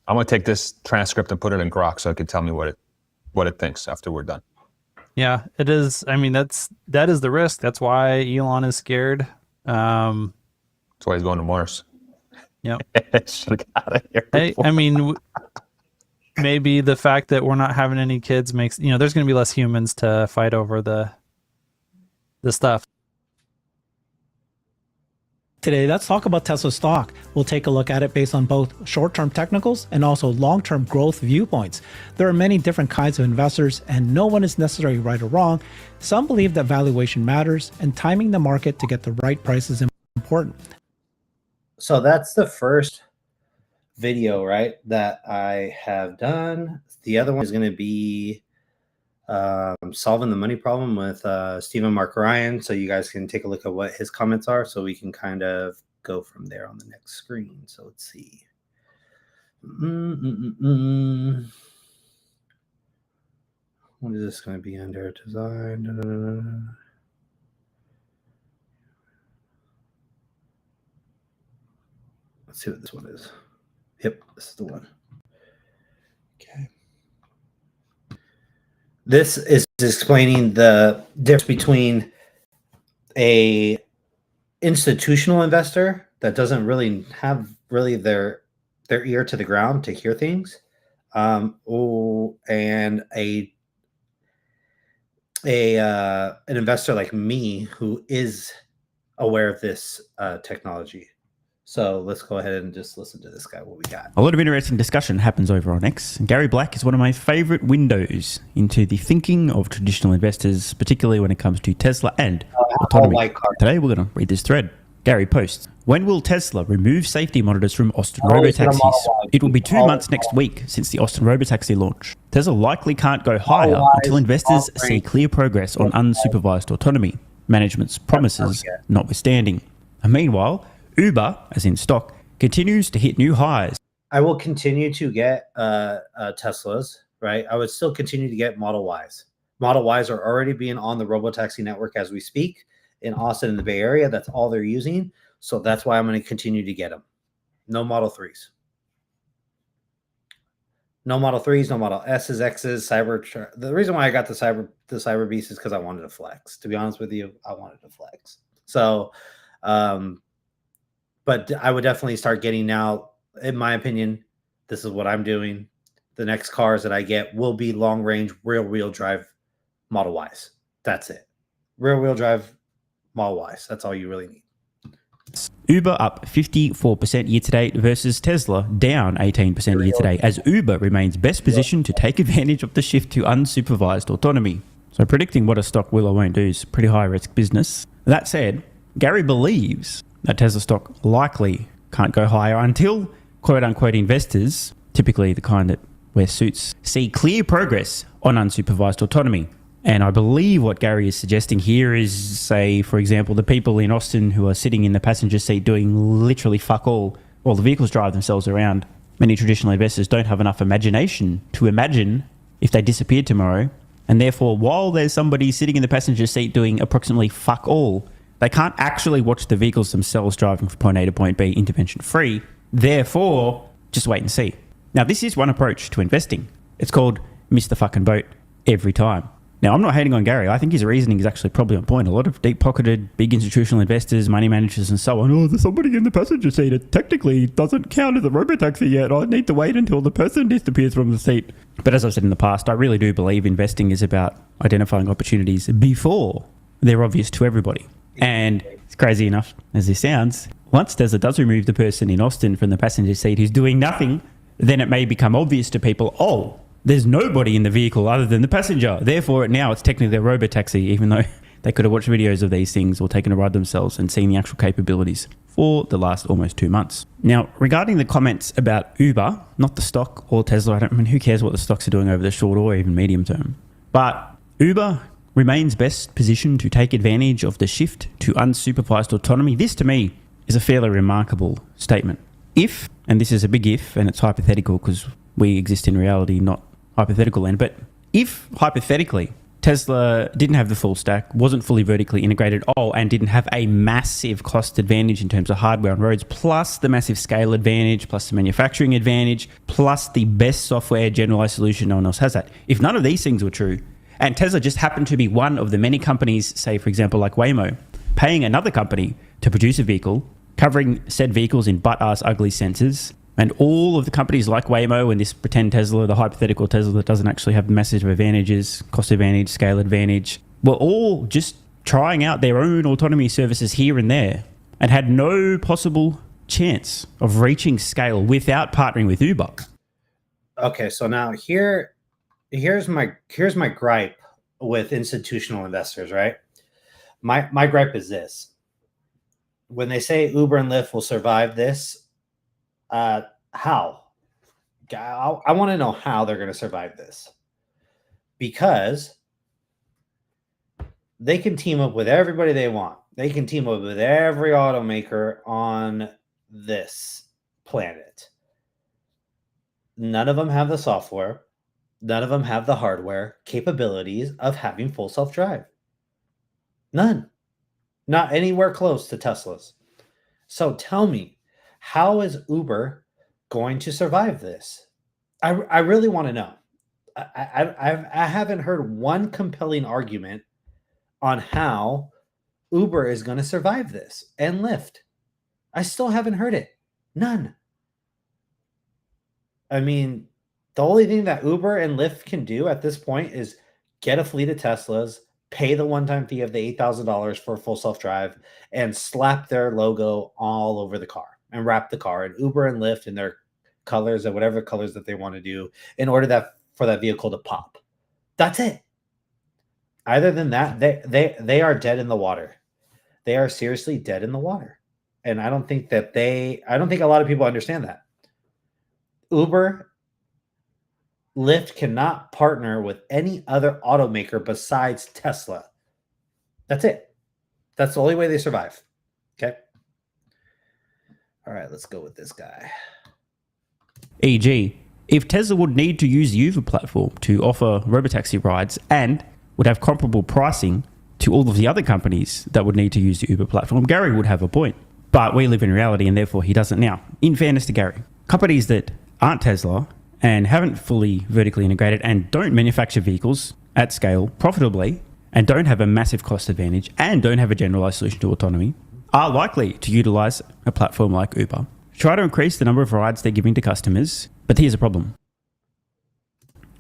I'm going to take this transcript and put it in Grok so it can tell me what it thinks after we're done. Yeah, it is. I mean, that is the risk. That's why Elon is scared. That's why he's going to Mars. Yep. Out of here. I mean, maybe the fact that we're not having any kids makes, there's going to be less humans to fight over the stuff. Today, let's talk about Tesla stock. We'll take a look at it based on both short-term technicals and also long-term growth viewpoints. There are many different kinds of investors, and no one is necessarily right or wrong. Some believe that valuation matters, and timing the market to get the right price is important. So that's the first video, right, that I have done. The other one is going to be solving the money problem with Stephen Mark Ryan, so you guys can take a look at what his comments are, so we can kind of go from there on the next screen. So let's see. What is this going to be under? Design. Let's see what this one is. Yep, this is the one. Okay. This is explaining the difference between a institutional investor that doesn't really have their ear to the ground to hear things, and an investor like me who is aware of this technology. So let's go ahead and just listen to this guy. What we got? A lot of interesting discussion happens over on X. Gary Black is one of my favorite windows into the thinking of traditional investors, particularly when it comes to Tesla and autonomy. Today, we're going to read this thread. Gary posts, when will Tesla remove safety monitors from Austin robotaxis? It will be 2 months next week since the Austin robotaxi launch. Tesla likely can't go higher until investors see clear progress on unsupervised autonomy, management's promises notwithstanding. And meanwhile, Uber, as in stock, continues to hit new highs. I will continue to get Teslas, right? I would still continue to get Model Ys. Model Ys are already being on the robotaxi network as we speak in Austin in the Bay Area. That's all they're using. So that's why I'm going to continue to get them. No Model 3s. No Model 3s, no Model S's, X's, Cyber. The reason why I got the Cyber Beast is because I wanted to flex. To be honest with you, I wanted to flex. So, but I would definitely start getting now, in my opinion, this is what I'm doing. The next cars that I get will be long range, rear wheel drive Model Ys. That's it. Rear wheel drive Model Ys. That's all you really need. Uber up 54% year to date versus Tesla down 18% year to date, as Uber remains best positioned to take advantage of the shift to unsupervised autonomy. So predicting what a stock will or won't do is pretty high risk business. That said, Gary believes that Tesla stock likely can't go higher until quote unquote investors, typically the kind that wear suits, see clear progress on unsupervised autonomy. And I believe what Gary is suggesting here is, say, for example, the people in Austin who are sitting in the passenger seat doing literally fuck all while the vehicles drive themselves around. Many traditional investors don't have enough imagination to imagine if they disappeared tomorrow. And therefore, while there's somebody sitting in the passenger seat doing approximately fuck all, they can't actually watch the vehicles themselves driving from point A to point B intervention free. Therefore, just wait and see. Now, this is one approach to investing. It's called miss the fucking boat every time. Now, I'm not hating on Gary. I think his reasoning is actually probably on point. A lot of deep-pocketed, big institutional investors, money managers and so on. Oh, there's somebody in the passenger seat. It technically doesn't count as a robotaxi yet. I need to wait until the person disappears from the seat. But as I've said in the past, I really do believe investing is about identifying opportunities before they're obvious to everybody. And it's crazy enough as this sounds, once Tesla does remove the person in Austin from the passenger seat who's doing nothing, then it may become obvious to people, oh, there's nobody in the vehicle other than the passenger. Therefore, now it's technically a robotaxi, even though they could have watched videos of these things or taken a ride themselves and seen the actual capabilities for the last almost 2 months. Now, regarding the comments about Uber, not the stock or Tesla, who cares what the stocks are doing over the short or even medium term. But Uber remains best positioned to take advantage of the shift to unsupervised autonomy. This, to me, is a fairly remarkable statement. If, and this is a big if, and it's hypothetical because we exist in reality, not hypothetical land, but if hypothetically Tesla didn't have the full stack, wasn't fully vertically integrated, and didn't have a massive cost advantage in terms of hardware on roads, plus the massive scale advantage, plus the manufacturing advantage, plus the best software generalized solution, no one else has that. If none of these things were true, and Tesla just happened to be one of the many companies, say for example like Waymo, paying another company to produce a vehicle, covering said vehicles in butt-ass ugly sensors, and all of the companies like Waymo and this pretend Tesla, the hypothetical Tesla that doesn't actually have massive advantages, cost advantage, scale advantage, were all just trying out their own autonomy services here and there and had no possible chance of reaching scale without partnering with Uber. Okay, so now here's my gripe with institutional investors, right? My gripe is this. When they say Uber and Lyft will survive this, how? I want to know how they're going to survive this, because they can team up with everybody they want. They can team up with every automaker on this planet. None of them have the software. None of them have the hardware capabilities of having full self-drive. None. Not anywhere close to Tesla's. So tell me, how is Uber going to survive this? I really want to know. I haven't heard one compelling argument on how Uber is going to survive this, and Lyft. I still haven't heard it. None. I mean, the only thing that Uber and Lyft can do at this point is get a fleet of Teslas, pay the one-time fee of the $8,000 for a full self-drive and slap their logo all over the car and wrap the car, and Uber and Lyft in their colors or whatever colors that they want to do in order for that vehicle to pop. That's it. Other than that, they are dead in the water. They are seriously dead in the water. And I don't think a lot of people understand that. Uber, Lyft cannot partner with any other automaker besides Tesla. That's it. That's the only way they survive. Okay. All right, let's go with this guy. E.g., if Tesla would need to use the Uber platform to offer robotaxi rides and would have comparable pricing to all of the other companies that would need to use the Uber platform, Gary would have a point. But we live in reality and therefore he doesn't. Now, in fairness to Gary, companies that aren't Tesla and haven't fully vertically integrated and don't manufacture vehicles at scale profitably and don't have a massive cost advantage and don't have a generalized solution to autonomy are likely to utilize a platform like Uber. Try to increase the number of rides they're giving to customers, but here's a problem.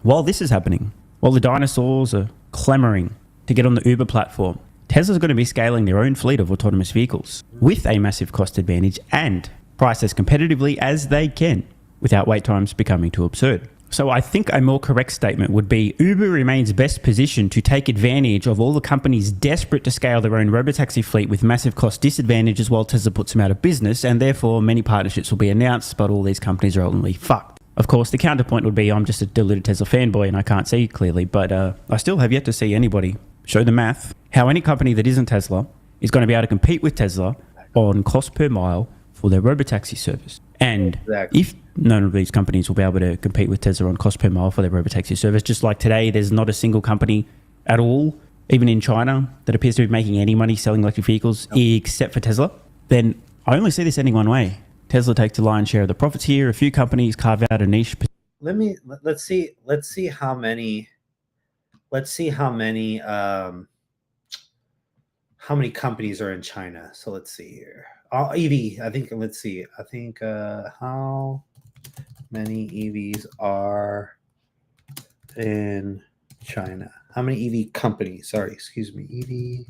While this is happening, while the dinosaurs are clamoring to get on the Uber platform, Tesla's going to be scaling their own fleet of autonomous vehicles with a massive cost advantage and price as competitively as they can without wait times becoming too absurd. So I think a more correct statement would be Uber remains best positioned to take advantage of all the companies desperate to scale their own robotaxi fleet with massive cost disadvantages while Tesla puts them out of business, and therefore many partnerships will be announced, but all these companies are ultimately fucked. Of course, the counterpoint would be I'm just a deluded Tesla fanboy and I can't see clearly, but I still have yet to see anybody show the math how any company that isn't Tesla is going to be able to compete with Tesla on cost per mile for their robotaxi service. And if none of these companies will be able to compete with Tesla on cost per mile for their robotaxi service, just like today, there's not a single company at all, even in China, that appears to be making any money selling electric vehicles except for Tesla, then I only see this ending one way. Tesla takes the lion's share of the profits here. A few companies carve out a niche. Let's see how many companies are in China. So let's see here. EV, I think how many EVs are in China? How many EV companies? EV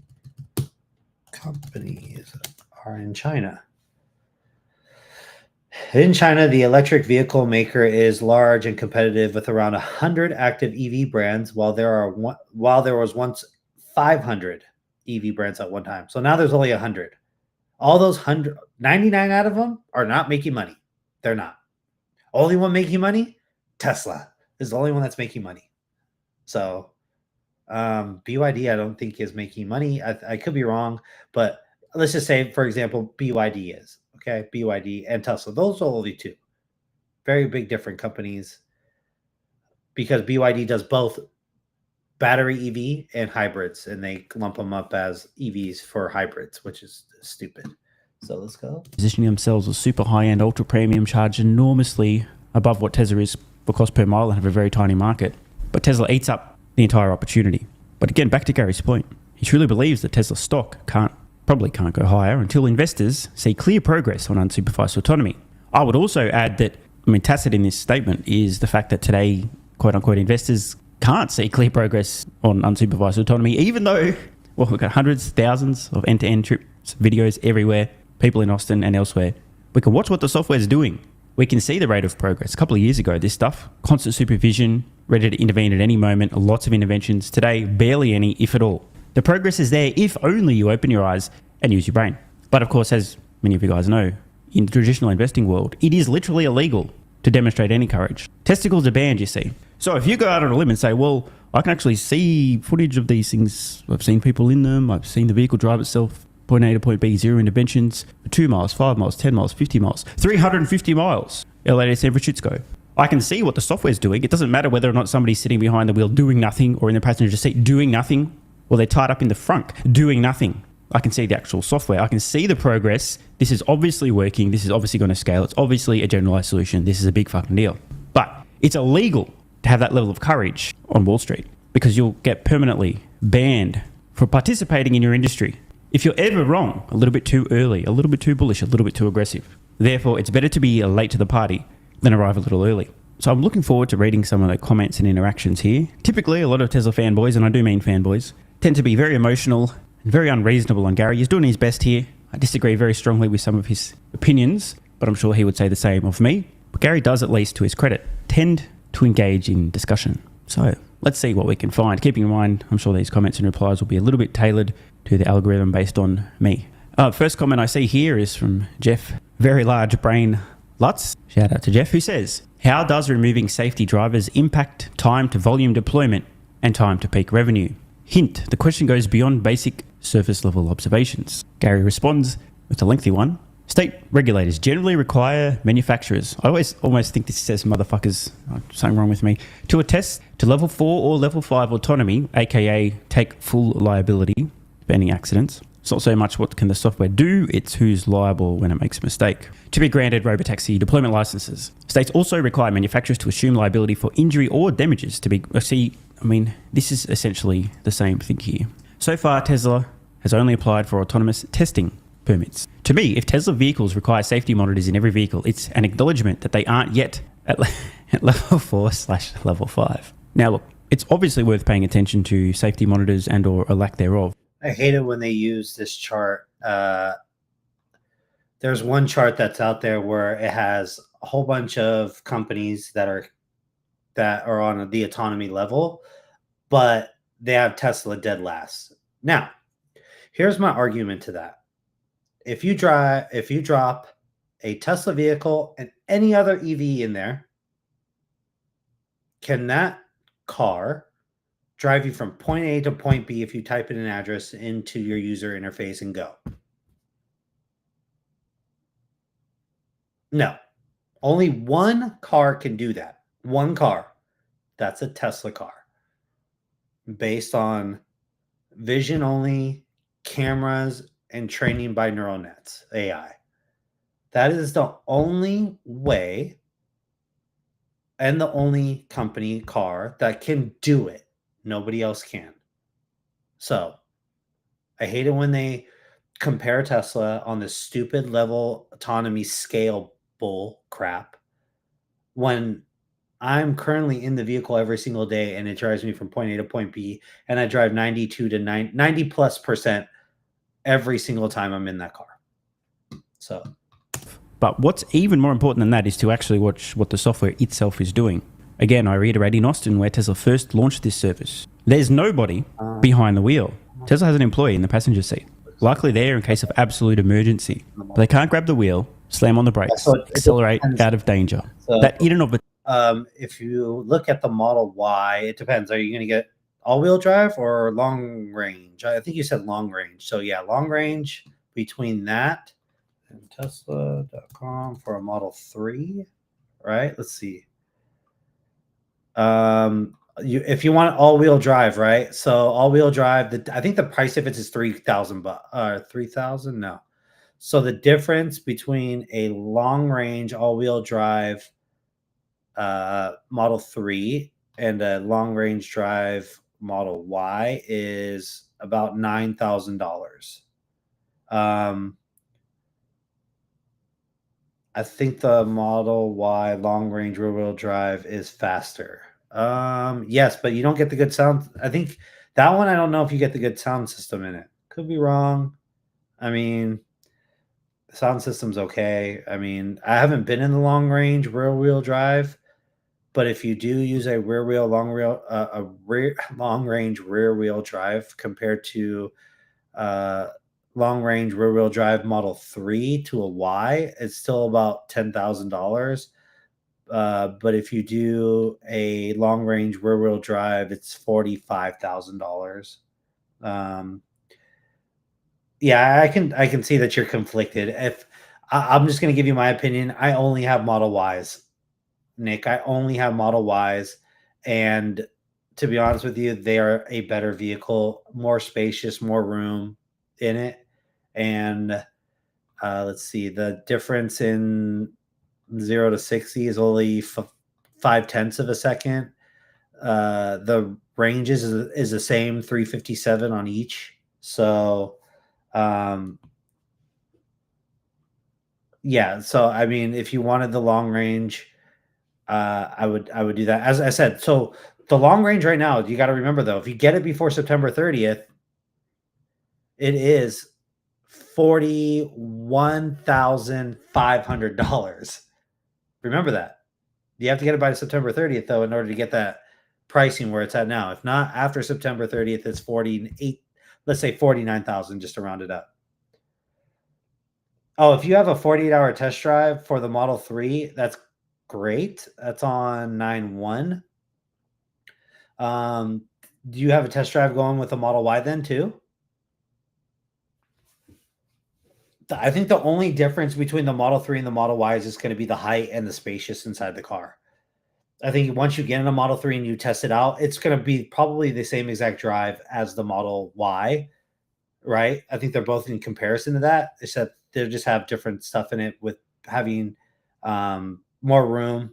companies are in China. In China, the electric vehicle maker is large and competitive with around 100 active EV brands, while there was once 500 EV brands at one time. So now there's only 100. All those 99 out of them are not making money. They're not. Only one making money, Tesla, is the only one that's making money. So BYD, I don't think is making money. I could be wrong, but let's just say, for example, BYD is. Okay, BYD and Tesla. Those are only two. Very big different companies because BYD does both battery EV and hybrids, and they lump them up as EVs for hybrids, which is stupid. So let's go. Positioning themselves as super high-end, ultra-premium, charge enormously above what Tesla is for cost per mile and have a very tiny market. But Tesla eats up the entire opportunity. But again, back to Gary's point. He truly believes that Tesla stock probably can't go higher until investors see clear progress on unsupervised autonomy. I would also add that, tacit in this statement is the fact that today, quote-unquote, investors can't see clear progress on unsupervised autonomy, even though, we've got hundreds, thousands of end-to-end trips, videos everywhere, people in Austin and elsewhere. We can watch what the software is doing. We can see the rate of progress. A couple of years ago, this stuff, constant supervision, ready to intervene at any moment, lots of interventions. Today, barely any, if at all. The progress is there if only you open your eyes and use your brain. But of course, as many of you guys know, in the traditional investing world, it is literally illegal to demonstrate any courage. Testicles are banned, you see. So if you go out on a limb and say, well, I can actually see footage of these things. I've seen people in them. I've seen the vehicle drive itself, point A to point B, zero interventions, 2 miles, 5 miles, 10 miles, 50 miles, 350 miles. LADS overshoots go. I can see what the software's doing. It doesn't matter whether or not somebody's sitting behind the wheel doing nothing or in the passenger seat doing nothing, or they're tied up in the front doing nothing. I can see the actual software. I can see the progress. This is obviously working. This is obviously going to scale. It's obviously a generalized solution. This is a big fucking deal. But it's illegal to have that level of courage on Wall Street because you'll get permanently banned for participating in your industry. If you're ever wrong, a little bit too early, a little bit too bullish, a little bit too aggressive. Therefore, it's better to be late to the party than arrive a little early. So I'm looking forward to reading some of the comments and interactions here. Typically, a lot of Tesla fanboys, and I do mean fanboys, tend to be very emotional and very unreasonable on Gary. He's doing his best here. I disagree very strongly with some of his opinions, but I'm sure he would say the same of me. But Gary does, at least to his credit, tend to engage in discussion. So let's see what we can find. Keeping in mind, I'm sure these comments and replies will be a little bit tailored to the algorithm based on me. First comment I see here is from Jeff, Very Large Brain Lutz. Shout out to Jeff, who says, how does removing safety drivers impact time to volume deployment and time to peak revenue? Hint, the question goes beyond basic surface level observations. Gary responds with a lengthy one. State regulators generally require manufacturers, I always almost think this says motherfuckers, something wrong with me, to attest to level 4 or level 5 autonomy, aka take full liability, banning accidents. It's not so much what can the software do, it's who's liable when it makes a mistake. To be granted robotaxi deployment licenses. States also require manufacturers to assume liability for injury or damages to be... this is essentially the same thing here. So far, Tesla has only applied for autonomous testing permits. To me, if Tesla vehicles require safety monitors in every vehicle, it's an acknowledgement that they aren't yet at level 4/level 5. Now look, it's obviously worth paying attention to safety monitors and or a lack thereof. I hate it when they use this chart. There's one chart that's out there where it has a whole bunch of companies that are on the autonomy level, but they have Tesla dead last. Now, here's my argument to that. If you drop a Tesla vehicle and any other EV in there, can that car drive you from point A to point B if you type in an address into your user interface and go? No. Only one car can do that. One car. That's a Tesla car. Based on vision only, cameras, and training by neural nets, AI. That is the only way and the only company car that can do it. Nobody else can. So I hate it when they compare Tesla on this stupid level autonomy scale bull crap when I'm currently in the vehicle every single day and it drives me from point A to point B, and I drive 90 plus % every single time I'm in that car. So, but what's even more important than that is to actually watch what the software itself is doing. Again, I reiterate, in Austin, where Tesla first launched this service, there's nobody behind the wheel. Tesla has an employee in the passenger seat, likely there in case of absolute emergency. But they can't grab the wheel, slam on the brakes, accelerate out of danger. So, that in and of it. If you look at the Model Y, it depends. Are you going to get all-wheel drive or long range? I think you said long range. So yeah, long range between that and Tesla.com for a Model 3, right? Let's see. If you want all-wheel drive, right? So all-wheel drive, I think the price of it is $3,000 $3,000. No. So the difference between a long-range all-wheel drive Model 3 and a long-range drive Model Y is about $9,000. I think the Model Y long-range rear-wheel drive is faster. Yes, but you don't get the good sound. I think that one, I don't know if you get the good sound system in it. Could be wrong. I mean, the sound system's okay. I mean, I haven't been in the long-range rear-wheel drive, but if you do use a long-range rear-wheel drive compared to long-range rear-wheel drive Model 3 to a Y, it's still about $10,000. But if you do a long-range rear-wheel drive, it's $45,000. Yeah, I can see that you're conflicted. If I'm just going to give you my opinion, I only have Model Ys. Nick, I only have Model Ys, and to be honest with you, they are a better vehicle, more spacious, more room in it. And let's see, the difference in 0 to 60 is only 0.5 of a second. The ranges is the same, 357 on each. So yeah, so I mean, if you wanted the long range, I would do that. As I said, so the long range right now, you got to remember though, if you get it before September 30th, It is $41,500. Remember that. You have to get it by September 30th, though, in order to get that pricing where it's at now. If not, after September 30th, it's 48. Let's say 49,000, just to round it up. Oh, if you have a 48-hour test drive for the Model 3, that's great. That's on 9/1. Do you have a test drive going with the Model Y then too? I think the only difference between the Model 3 and the Model Y is just going to be the height and the spacious inside the car. I think once you get in a Model 3 and you test it out, it's going to be probably the same exact drive as the Model Y, right? I think they're both in comparison to that, except they just have different stuff in it with having more room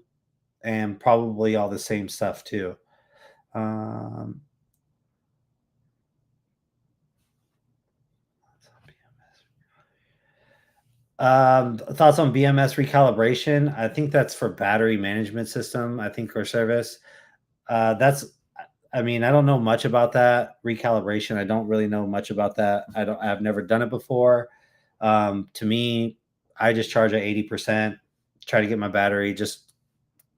and probably all the same stuff too. Thoughts on BMS recalibration? I think that's for battery management system, I think, or service. I don't know much about that recalibration. I don't really know much about that. I've never done it before. To me, I just charge at 80%, try to get my battery, just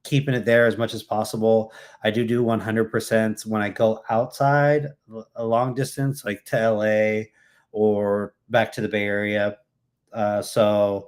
keeping it there as much as possible. I do 100% when I go outside a long distance, like to LA or back to the Bay Area. So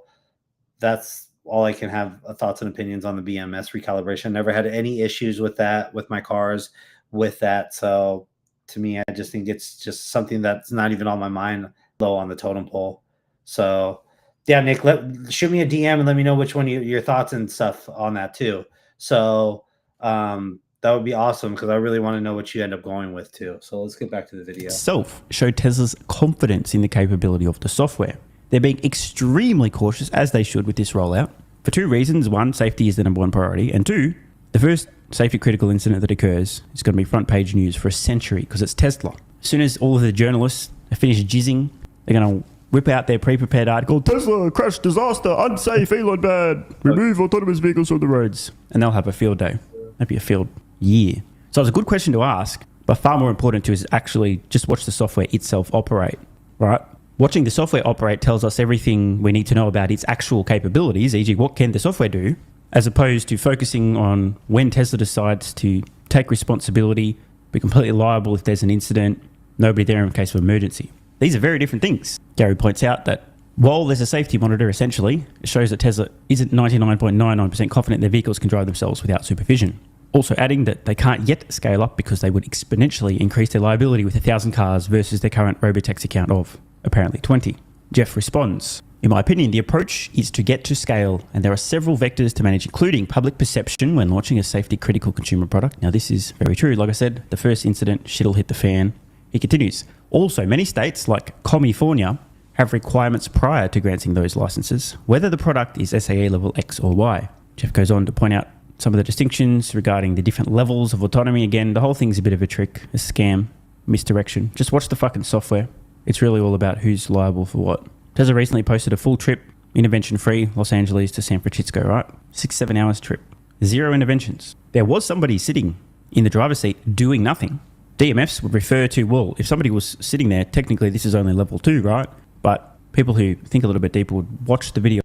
that's all I can have thoughts and opinions on the BMS recalibration. Never had any issues with that, with my cars, with that. So to me, I just think it's just something that's not even on my mind, low on the totem pole. So yeah, Nick, shoot me a DM and let me know which one your thoughts and stuff on that too. So that would be awesome because I really want to know what you end up going with too. So let's get back to the video. Itself showed Tesla's confidence in the capability of the software. They're being extremely cautious, as they should, with this rollout, for two reasons. One, safety is the number one priority. And two, the first safety critical incident that occurs is going to be front page news for a century because it's Tesla. As soon as all of the journalists are finished jizzing, they're going to whip out their pre-prepared article, Tesla crash disaster, unsafe, Elon bad, remove autonomous vehicles from the roads. And they'll have a field day, maybe a field year. So it's a good question to ask, but far more important to is actually just watch the software itself operate, right? Watching the software operate tells us everything we need to know about its actual capabilities, e.g. what can the software do, as opposed to focusing on when Tesla decides to take responsibility, be completely liable if there's an incident, nobody there in case of emergency. These are very different things. Gary points out that while there's a safety monitor, essentially, it shows that Tesla isn't 99.99% confident their vehicles can drive themselves without supervision. Also adding that they can't yet scale up because they would exponentially increase their liability with 1,000 cars versus their current robotaxi count of apparently 20. Jeff responds, in my opinion, the approach is to get to scale, and there are several vectors to manage, including public perception when launching a safety critical consumer product. Now, this is very true. Like I said, the first incident, shit'll hit the fan. He continues. Also, many states like California have requirements prior to granting those licenses, whether the product is SAE level X or Y. Jeff goes on to point out some of the distinctions regarding the different levels of autonomy. Again, the whole thing's a bit of a trick, a scam, misdirection. Just watch the fucking software. It's really all about who's liable for what. Tesla recently posted a full trip, intervention-free, Los Angeles to San Francisco, right? 6-7 hours trip. 0 interventions. There was somebody sitting in the driver's seat doing nothing. DMFs would refer to, well, if somebody was sitting there, technically this is only level 2, right? But people who think a little bit deeper would watch the video.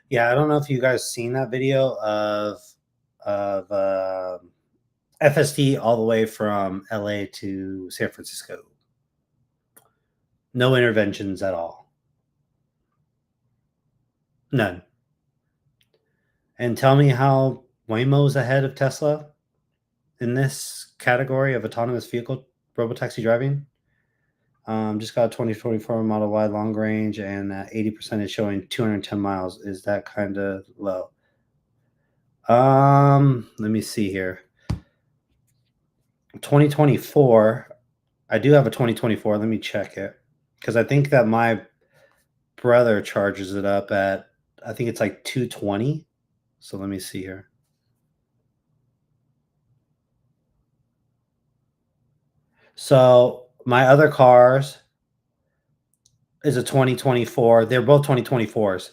Yeah, I don't know if you guys seen that video of FSD all the way from LA to San Francisco. No interventions at all. None. And tell me how Waymo's ahead of Tesla in this category of autonomous vehicle robotaxi driving. Just got a 2024 Model Y long range, and 80% is showing 210 miles. Is that kind of low? Let me see here. 2024. I do have a 2024. Let me check it. Because I think that my brother charges it up at, I think it's like 220. So let me see here. So my other cars is a 2024. They're both 2024s.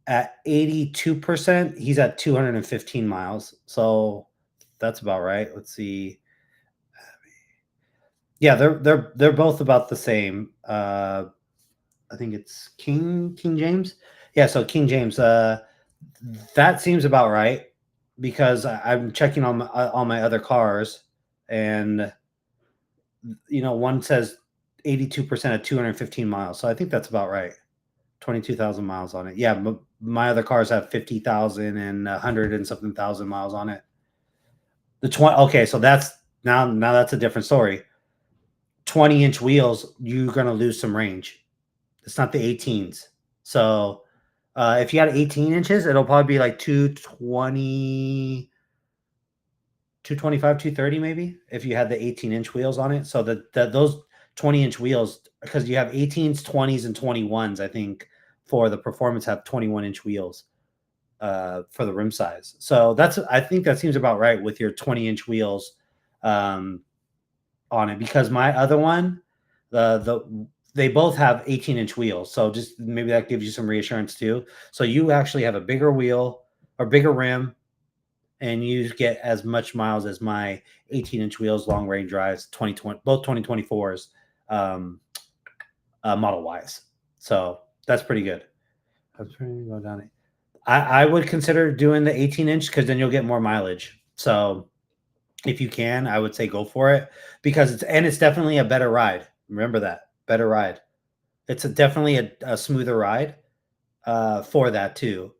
At 82%, he's at 215 miles. So that's about right. Let's see. Yeah, they're both about the same. I think it's King James. Yeah, so King James. That seems about right because I'm checking on my other cars, and one says 82% at 215 miles. So I think that's about right. 22,000 miles on it. Yeah, my other cars have 50,000 and 100 and something thousand miles on it. Okay, so that's now that's a different story. 20-inch wheels, you're going to lose some range. It's not the 18s. So if you got 18 inches, it'll probably be like 220, 225, 230 maybe if you had the 18-inch wheels on it. So those 20-inch wheels, because you have 18s, 20s, and 21s, I think, for the performance have 21-inch wheels for the rim size. So I think that seems about right with your 20-inch wheels on it, because my other one, they both have 18-inch wheels. So just maybe that gives you some reassurance too. So you actually have a bigger wheel or bigger rim, and you get as much miles as my 18-inch wheels, long range drives, 2020, both 2024s, model wise. So that's pretty good. That's pretty well done. I would consider doing the 18-inch because then you'll get more mileage. So if you can, I would say go for it, because it's definitely a better ride. Remember that, better ride. It's definitely a smoother ride for that too.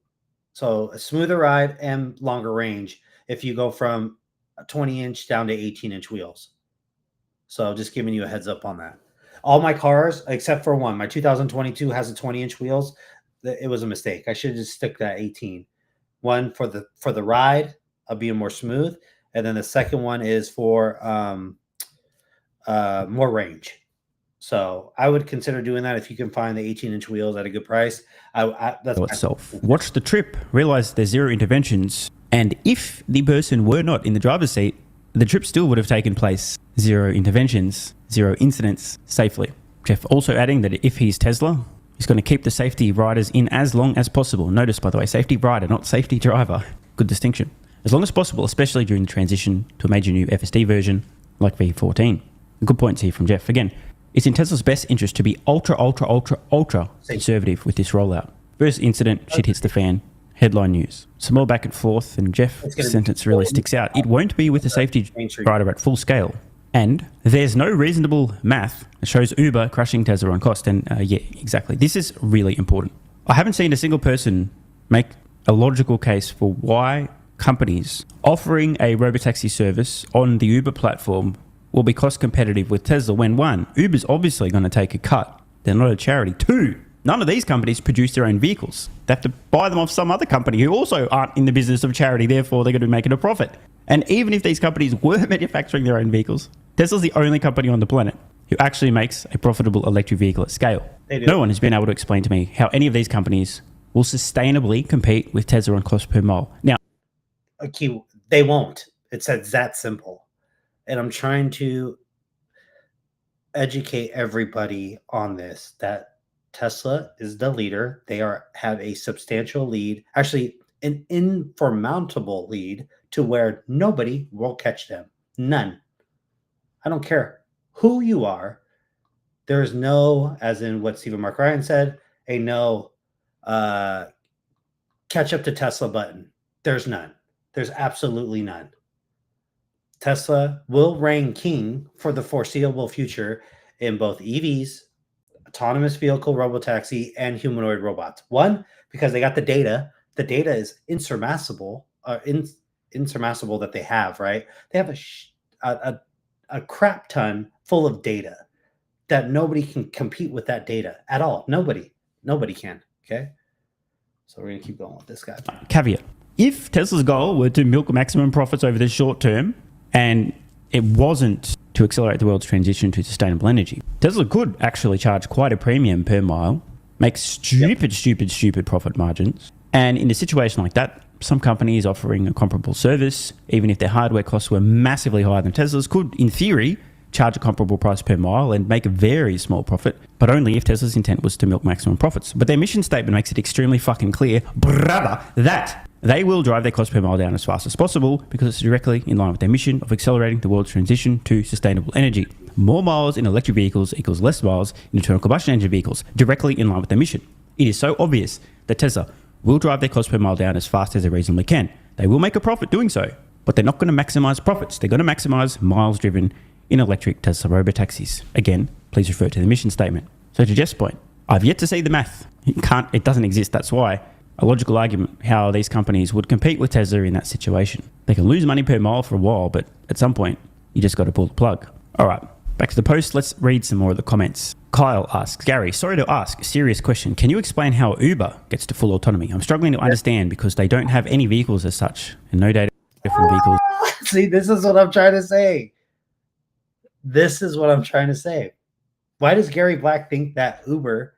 So a smoother ride and longer range if you go from a 20-inch down to 18-inch wheels. So just giving you a heads up on that. All my cars, except for one, my 2022 has a 20-inch wheels. It was a mistake. I should have just stuck that 18. One for the ride of being more smooth, and then the second one is for more range. So I would consider doing that if you can find the 18-inch wheels at a good price. That's itself. Watch the trip, realize there's zero interventions, and if the person were not in the driver's seat, the trip still would have taken place. Zero interventions, zero incidents, safely. Jeff also adding that if he's Tesla, he's going to keep the safety riders in as long as possible. Notice, by the way, safety rider, not safety driver. Good distinction. As long as possible, especially during the transition to a major new FSD version like V14. Good points here from Jeff. Again, it's in Tesla's best interest to be ultra conservative with this rollout. First incident, shit hits the fan. Headline news. Some more back and forth, and Jeff's sentence really sticks out. It won't be with a safety rider at full scale. And there's no reasonable math that shows Uber crushing Tesla on cost. And yeah, exactly. This is really important. I haven't seen a single person make a logical case for why companies offering a robotaxi service on the Uber platform will be cost competitive with Tesla when, one, Uber's obviously going to take a cut. They're not a charity. Two, none of these companies produce their own vehicles. They have to buy them off some other company who also aren't in the business of charity. Therefore, they're going to be making a profit. And even if these companies were manufacturing their own vehicles, Tesla's the only company on the planet who actually makes a profitable electric vehicle at scale. No one has been able to explain to me how any of these companies will sustainably compete with Tesla on cost per mile. Now, they won't. It's that simple. And I'm trying to educate everybody on this, that Tesla is the leader. They have a substantial lead, actually an insurmountable lead, to where nobody will catch them. None. I don't care who you are. There is no, as in what Stephen Mark Ryan said, a no catch up to Tesla button. There's none. There's absolutely none. Tesla will reign king for the foreseeable future in both EVs, autonomous vehicle robotaxi, and humanoid robots. One, because they got the data. The data is insurmountable that they have, right? They have a crap ton full of data that nobody can compete with that data at all. Nobody can. Okay. So we're going to keep going with this guy. Caveat. If Tesla's goal were to milk maximum profits over the short term, and it wasn't to accelerate the world's transition to sustainable energy, Tesla could actually charge quite a premium per mile, make stupid profit margins. And in a situation like that, some companies offering a comparable service, even if their hardware costs were massively higher than Tesla's, could, in theory, charge a comparable price per mile and make a very small profit, but only if Tesla's intent was to milk maximum profits. But their mission statement makes it extremely fucking clear, brother, that They will drive their cost per mile down as fast as possible because it's directly in line with their mission of accelerating the world's transition to sustainable energy. More miles in electric vehicles equals less miles in internal combustion engine vehicles, directly in line with their mission. It is so obvious that Tesla will drive their cost per mile down as fast as they reasonably can. They will make a profit doing so, but they're not going to maximize profits. They're going to maximize miles driven in electric Tesla robotaxis. Again, please refer to the mission statement. So to Jeff's point, I've yet to see the math. It doesn't exist. That's why a logical argument how these companies would compete with Tesla in that situation. They can lose money per mile for a while, but at some point, you just got to pull the plug. All right, back to the post. Let's read some more of the comments. Kyle asks, Gary, sorry to ask, serious question. Can you explain how Uber gets to full autonomy? I'm struggling to understand because they don't have any vehicles as such and no data from vehicles. See, this is what I'm trying to say. This is what I'm trying to say. Why does Gary Black think that Uber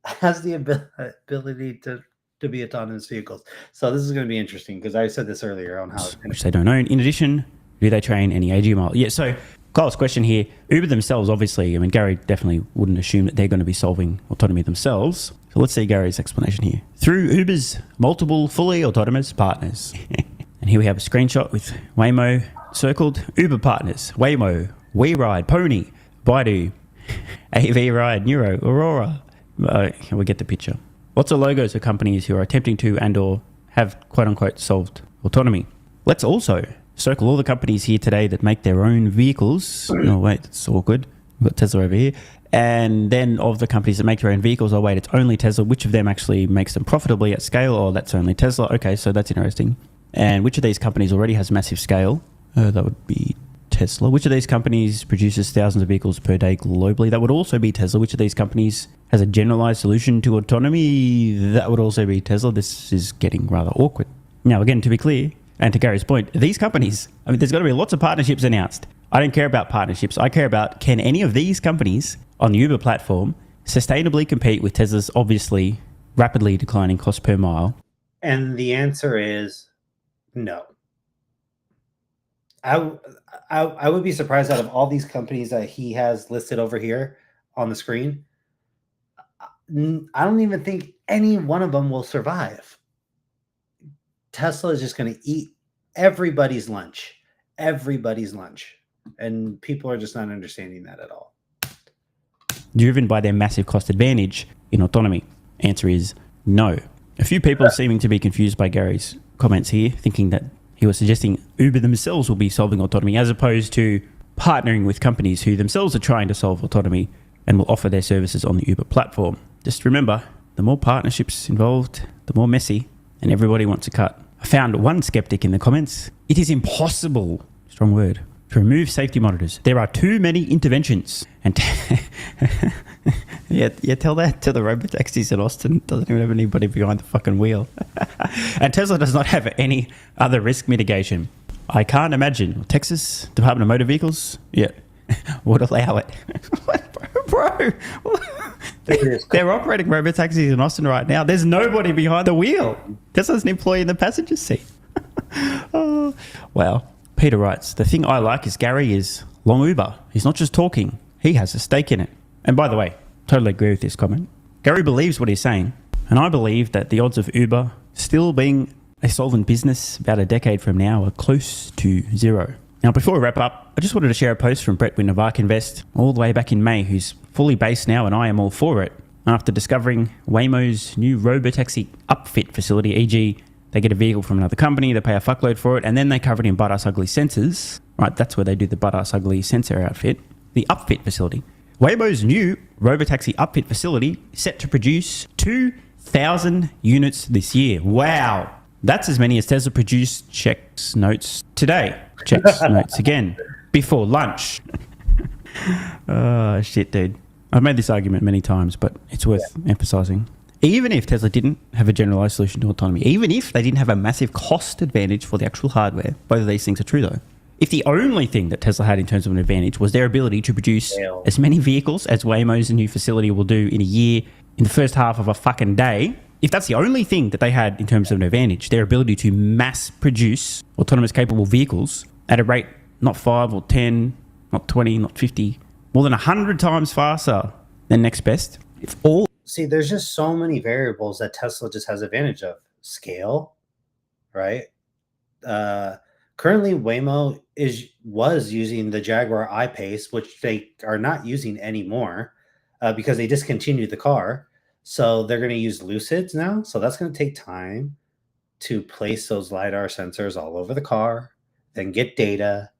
has the ability to be autonomous vehicles? So this is going to be interesting because I said this earlier on how which they don't own. In addition, do they train any AGML? Yeah, so Kyle's question here, Uber themselves, obviously, I mean, Gary definitely wouldn't assume that they're going to be solving autonomy themselves. So let's see Gary's explanation here. Through Uber's multiple fully autonomous partners. And here we have a screenshot with Waymo circled. Uber partners, Waymo, WeRide, Pony, Baidu, AV Ride, Neuro, Aurora. We get the picture. Lots of logos of companies who are attempting to and or have quote-unquote solved autonomy. Let's also circle all the companies here today that make their own vehicles. Oh, wait, it's awkward. We've got Tesla over here. And then of the companies that make their own vehicles, oh, wait, it's only Tesla. Which of them actually makes them profitably at scale? Oh, that's only Tesla. Okay, so that's interesting. And which of these companies already has massive scale? That would be Tesla. Which of these companies produces thousands of vehicles per day globally? That would also be Tesla. Which of these companies has a generalized solution to autonomy? That would also be Tesla. This is getting rather awkward. Now, again, to be clear, and to Gary's point, these companies, I mean, there's got to be lots of partnerships announced. I don't care about partnerships. I care about, can any of these companies on the Uber platform sustainably compete with Tesla's obviously rapidly declining cost per mile? And the answer is no. I would be surprised out of all these companies that he has listed over here on the screen. I don't even think any one of them will survive. Tesla is just going to eat everybody's lunch. And people are just not understanding that at all. Driven by their massive cost advantage in autonomy? Answer is no. A few people seeming to be confused by Gary's comments here, thinking that he was suggesting Uber themselves will be solving autonomy as opposed to partnering with companies who themselves are trying to solve autonomy and will offer their services on the Uber platform. Just remember, the more partnerships involved, the more messy, and everybody wants a cut. I found one skeptic in the comments. It is impossible, strong word, to remove safety monitors. There are too many interventions. And yeah, tell that to the robotaxis in Austin. Doesn't even have anybody behind the fucking wheel. And Tesla does not have any other risk mitigation. I can't imagine. Texas Department of Motor Vehicles, yeah, would allow it. Bro, they're operating robotaxis in Austin right now. There's nobody behind the wheel. Tesla's an employee in the passenger seat. Oh, wow. Peter writes, the thing I like is Gary is long Uber. He's not just talking. He has a stake in it. And by the way, totally agree with this comment. Gary believes what he's saying. And I believe that the odds of Uber still being a solvent business about a decade from now are close to zero. Now, before we wrap up, I just wanted to share a post from Brett Wynn of ARK Invest all the way back in May, who's fully based now, and I am all for it. After discovering Waymo's new robotaxi upfit facility, e.g., they get a vehicle from another company, they pay a fuckload for it, and then they cover it in butt-ass ugly sensors. Right, that's where they do the butt-ass ugly sensor outfit. The upfit facility. Waymo's new robotaxi upfit facility is set to produce 2,000 units this year. Wow. That's as many as Tesla produced checks notes today. Checks notes again before lunch. Oh, shit, dude. I've made this argument many times, but it's worth emphasizing. Even if Tesla didn't have a generalized solution to autonomy, even if they didn't have a massive cost advantage for the actual hardware, both of these things are true though. If the only thing that Tesla had in terms of an advantage was their ability to produce as many vehicles as Waymo's new facility will do in a year, in the first half of a fucking day, if that's the only thing that they had in terms of an advantage, their ability to mass produce autonomous capable vehicles at a rate not 5 or 10, not 20, not 50, more than 100 times faster than next best. If all See, there's just so many variables that Tesla just has advantage of. Scale, right? Currently, Waymo was using the Jaguar I-Pace, which they are not using anymore because they discontinued the car. So they're going to use Lucids now. So that's going to take time to place those LiDAR sensors all over the car, then get data,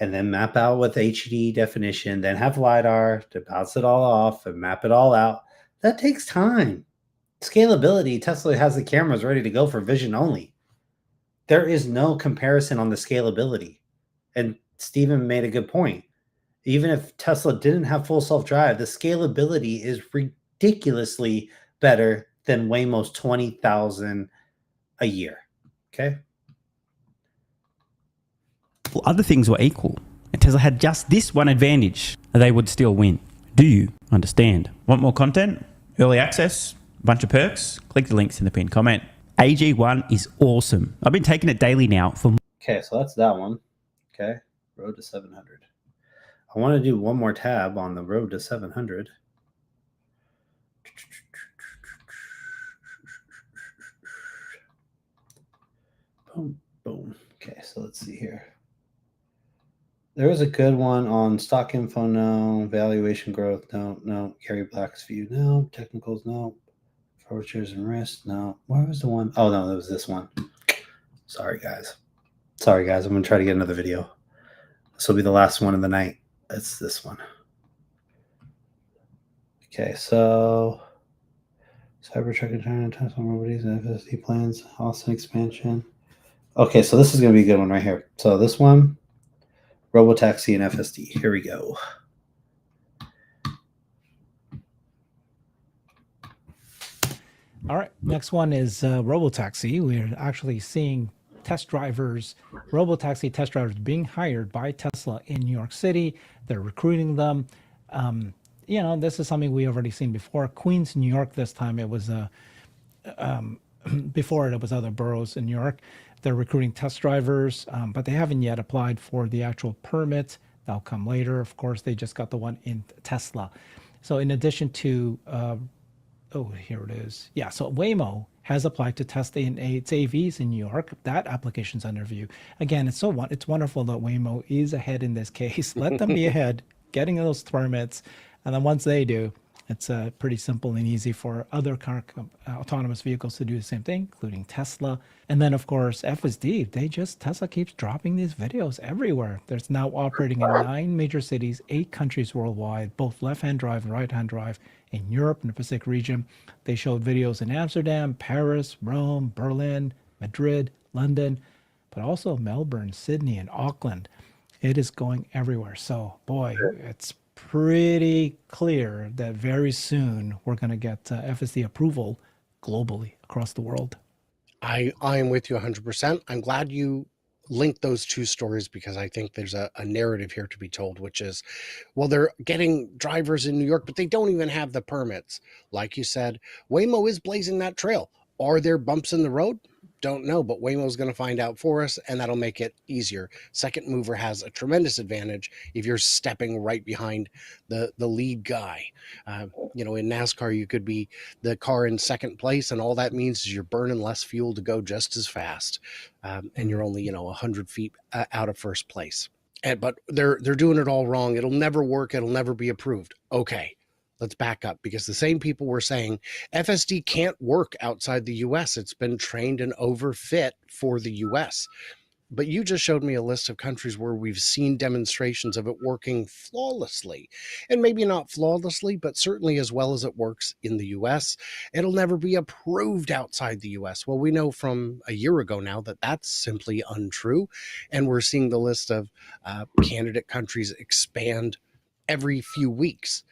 and then map out with HD definition, then have LiDAR to bounce it all off and map it all out. That takes time. Scalability, Tesla has the cameras ready to go for vision only. There is no comparison on the scalability. And Stephen made a good point. Even if Tesla didn't have full self-drive, the scalability is ridiculously better than Waymo's $20,000 a year. Okay. Well, other things were equal, and Tesla had just this one advantage, they would still win. Do you understand? Want more content? Early access? A bunch of perks? Click the links in the pinned comment. AG1 is awesome. I've been taking it daily now for... Okay, so that's that one. Okay, road to 700. I want to do one more tab on the road to 700. Boom, boom. Okay, so let's see here. There was a good one on stock info, no. Valuation growth, no. Gary Black's view, no. Technicals, no. Forward shares and risk, no. Where was the one? Oh, no, that was this one. Sorry, guys. I'm going to try to get another video. This will be the last one of the night. It's this one. Okay, so Cybertruck and China, Tesla Robotics, FSD plans, Austin expansion. Okay, so this is going to be a good one right here. So this one, Robotaxi and FSD. Here we go. All right, next one is Robotaxi. We're actually seeing Robotaxi test drivers being hired by Tesla in New York City. They're recruiting them. This is something we already seen before. Queens, New York, this time it was before it was other boroughs in New York. They're recruiting test drivers, but they haven't yet applied for the actual permit. That'll come later. Of course, they just got the one in Tesla. So in addition to here it is. Yeah, so Waymo has applied to test its AVs in New York. That application's under review. Again, it's wonderful that Waymo is ahead in this case. Let them be ahead, getting those permits, and then once they do, it's pretty simple and easy for other autonomous vehicles to do the same thing, including Tesla. And then, of course, FSD, Tesla keeps dropping these videos everywhere. There's now operating in 9 major cities, 8 countries worldwide, both left-hand drive and right-hand drive in Europe and the Pacific region. They showed videos in Amsterdam, Paris, Rome, Berlin, Madrid, London, but also Melbourne, Sydney, and Auckland. It is going everywhere. So, boy, it's pretty clear that very soon we're going to get FSD approval globally across the world. I am with you 100%. I'm glad you linked those two stories because I think there's a narrative here to be told, which is, well, they're getting drivers in New York, but they don't even have the permits. Like you said, Waymo is blazing that trail. Are there bumps in the road? Don't know, but Waymo's going to find out for us, and that'll make it easier. Second mover has a tremendous advantage if you're stepping right behind the lead guy. In NASCAR, you could be the car in second place, and all that means is you're burning less fuel to go just as fast, and you're only 100 feet out of first place. But they're doing it all wrong. It'll never work. It'll never be approved. Okay. Let's back up, because the same people were saying FSD can't work outside the US. It's been trained and overfit for the US. But you just showed me a list of countries where we've seen demonstrations of it working flawlessly. And maybe not flawlessly, but certainly as well as it works in the US. It'll never be approved outside the US. Well, we know from a year ago now that that's simply untrue. And we're seeing the list of candidate countries expand every few weeks.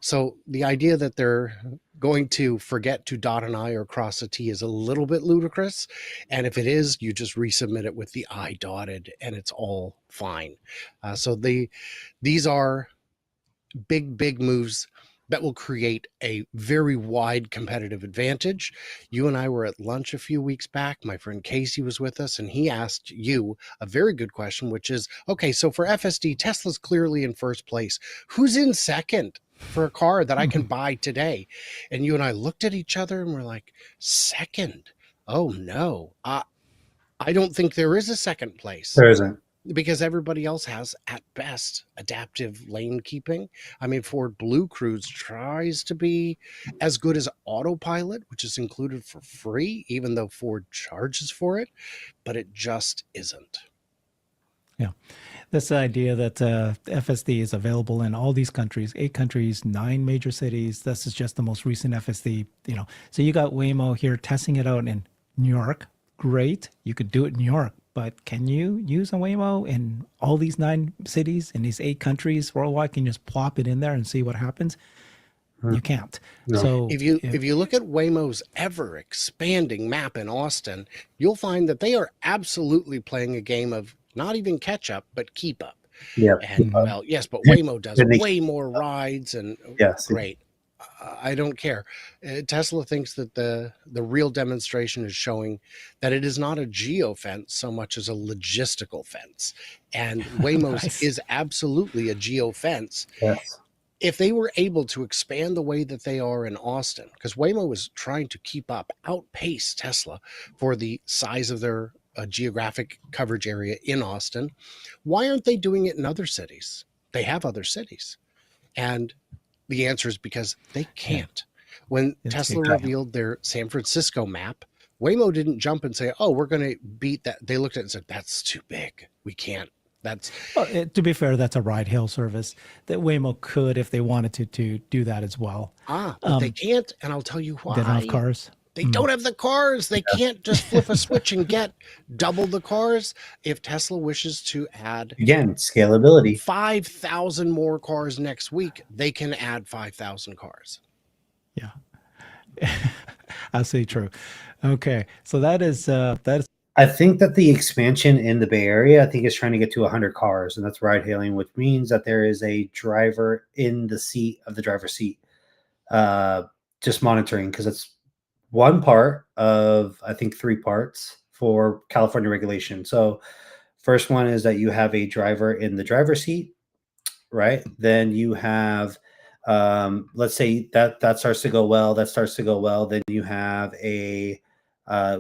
So the idea that they're going to forget to dot an I or cross a T is a little bit ludicrous. And if it is, you just resubmit it with the I dotted and it's all fine. So these are big moves that will create a very wide competitive advantage. You and I were at lunch a few weeks back. My friend Casey was with us, and he asked you a very good question, which is, okay, so for FSD, Tesla's clearly in first place. Who's in second for a car that I can buy today? And you and I looked at each other and we're like, second? Oh no. I don't think there is a second place. There isn't. Because everybody else has, at best, adaptive lane keeping. I mean, Ford Blue Cruise tries to be as good as autopilot, which is included for free, even though Ford charges for it, but it just isn't. Yeah. This idea that FSD is available in all these countries, 8 countries, 9 major cities. This is just the most recent FSD, So you got Waymo here testing it out in New York. Great. You could do it in New York, but can you use a Waymo in all these 9 cities, in these 8 countries worldwide? Can you just plop it in there and see what happens? You can't. No. So If you look at Waymo's ever expanding map in Austin, you'll find that they are absolutely playing a game of not even catch up, but keep up. Yeah. And well, yes, but Waymo does And they- way more rides and Yes. great. I don't care. Tesla thinks that the real demonstration is showing that it is not a geofence so much as a logistical fence. And Waymo's Nice. is absolutely a geofence. Yes. If they were able to expand the way that they are in Austin, because Waymo is trying to keep up, outpace Tesla for the size of their geographic coverage area in Austin, why aren't they doing it in other cities? They have other cities. And the answer is because they can't. When It's Tesla exactly. revealed their San Francisco map, Waymo didn't jump and say, oh, we're going to beat that. They looked at it and said, that's too big. We can't. That's Well, to be fair, that's a ride-hail service that Waymo could, if they wanted to do that as well. but they can't. And I'll tell you why. They don't have cars. They don't have the cars. They can't just flip a switch and get double the cars. If Tesla wishes to add Again, scalability. 5,000 more cars next week, they can add 5,000 cars. Yeah. Absolutely true. Okay. So that is I think that the expansion in the Bay Area, I think, is trying to get to 100 cars, and that's ride hailing, which means that there is a driver in the seat of the driver's seat, just monitoring, because it's one part of, I think, 3 parts for California regulation. So first one is that you have a driver in the driver's seat, right? Then you have, let's say that starts to go well. Then you have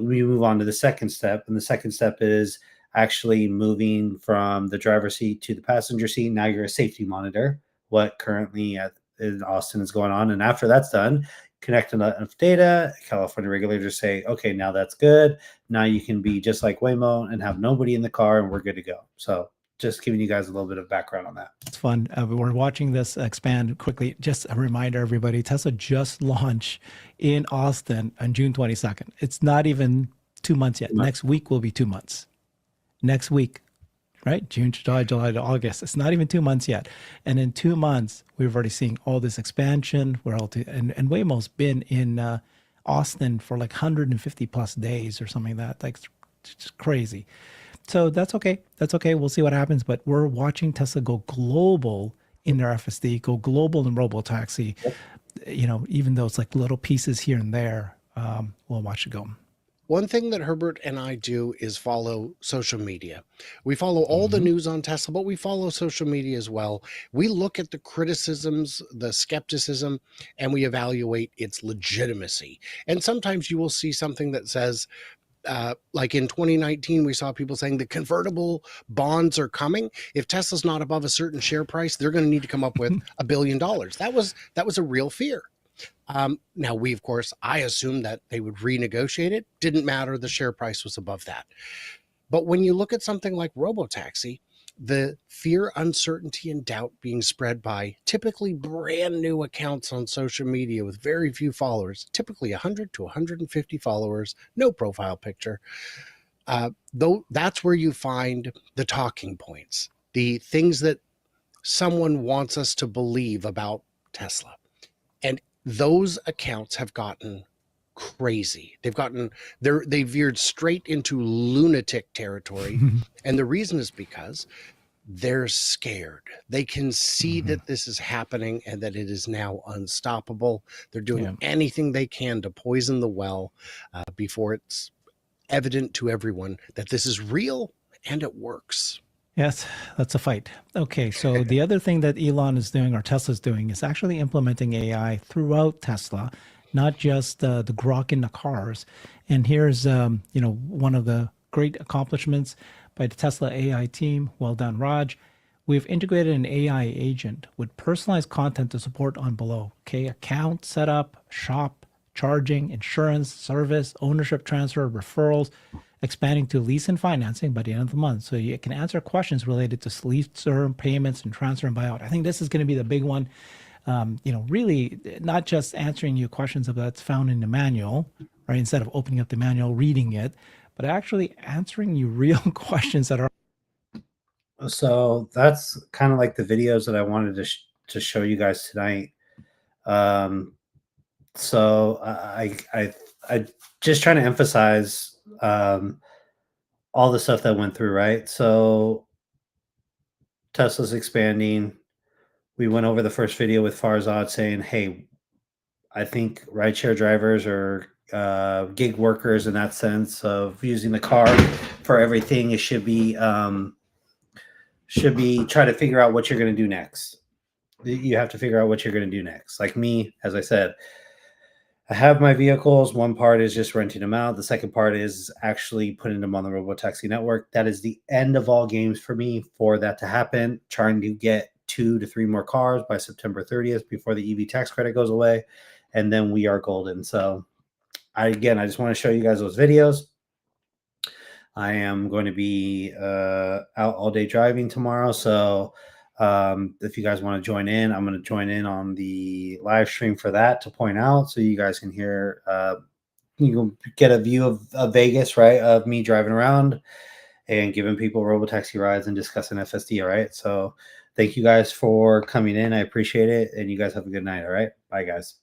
we move on to the second step. And the second step is actually moving from the driver's seat to the passenger seat. Now you're a safety monitor, what currently in Austin is going on. And after that's done, connect enough data, California regulators say, okay, now that's good. Now you can be just like Waymo and have nobody in the car and we're good to go. So just giving you guys a little bit of background on that. it's fun. We're watching this expand quickly. Just a reminder, everybody, Tesla just launched in Austin on June 22nd. It's not even 2 months yet. Next week will be 2 months. Next week, right? June, July to August. It's not even 2 months yet. And in 2 months, we've already seen all this expansion. And Waymo's been in Austin for like 150 plus days or something like that. Like, it's just crazy. So that's okay. That's okay. We'll see what happens. But we're watching Tesla go global in their FSD, go global in Robotaxi. Even though it's like little pieces here and there, we'll watch it go. One thing that Herbert and I do is follow social media. We follow all the news on Tesla, but we follow social media as well. We look at the criticisms, the skepticism, and we evaluate its legitimacy. And sometimes you will see something that says, like in 2019, we saw people saying the convertible bonds are coming. If Tesla's not above a certain share price, they're going to need to come up with $1 billion. That was a real fear. Now I assumed that they would renegotiate it. Didn't matter. The share price was above that. But when you look at something like Robotaxi, the fear, uncertainty, and doubt being spread by typically brand new accounts on social media with very few followers, typically 100 to 150 followers, no profile picture. Though that's where you find the talking points, the things that someone wants us to believe about Tesla. And those accounts have gotten crazy. They veered straight into lunatic territory. And the reason is because they're scared. They can see that this is happening and that it is now unstoppable. They're doing anything they can to poison the well before it's evident to everyone that this is real and it works. Yes, that's a fight. Okay, so the other thing that Elon is doing, or Tesla's doing, is actually implementing AI throughout Tesla, not just the Grok in the cars. And here's one of the great accomplishments by the Tesla AI team. Well done, Raj. We've integrated an AI agent with personalized content to support on below. Okay, account setup, shop, charging, insurance, service, ownership transfer, referrals, expanding to lease and financing by the end of the month. So you can answer questions related to lease term, payments, and transfer and buyout. I think this is going to be the big one. Really not just answering you questions that's found in the manual, right? Instead of opening up the manual, reading it, but actually answering you real questions that are. So that's kind of like the videos that I wanted to show you guys tonight. So I just trying to emphasize all the stuff that went through, right? So Tesla's expanding. We went over the first video with Farzad saying, hey, I think rideshare drivers or gig workers in that sense of using the car for everything, it should be try to figure out what you're going to do next. You have to figure out what you're going to do next. Like me, as I said, I have my vehicles. One part is just renting them out. The second part is actually putting them on the Robotaxi network. That is the end of all games for me for that to happen. Trying to get 2 to 3 more cars by September 30th before the EV tax credit goes away. And then we are golden. So I just want to show you guys those videos. I am going to be out all day driving tomorrow. So if you guys want to join in, I'm going to join in on the live stream for that to point out so you guys can hear, you can get a view of Vegas, right? Of me driving around and giving people Robotaxi rides and discussing FSD. All right. So thank you guys for coming in. I appreciate it. And you guys have a good night. All right. Bye, guys.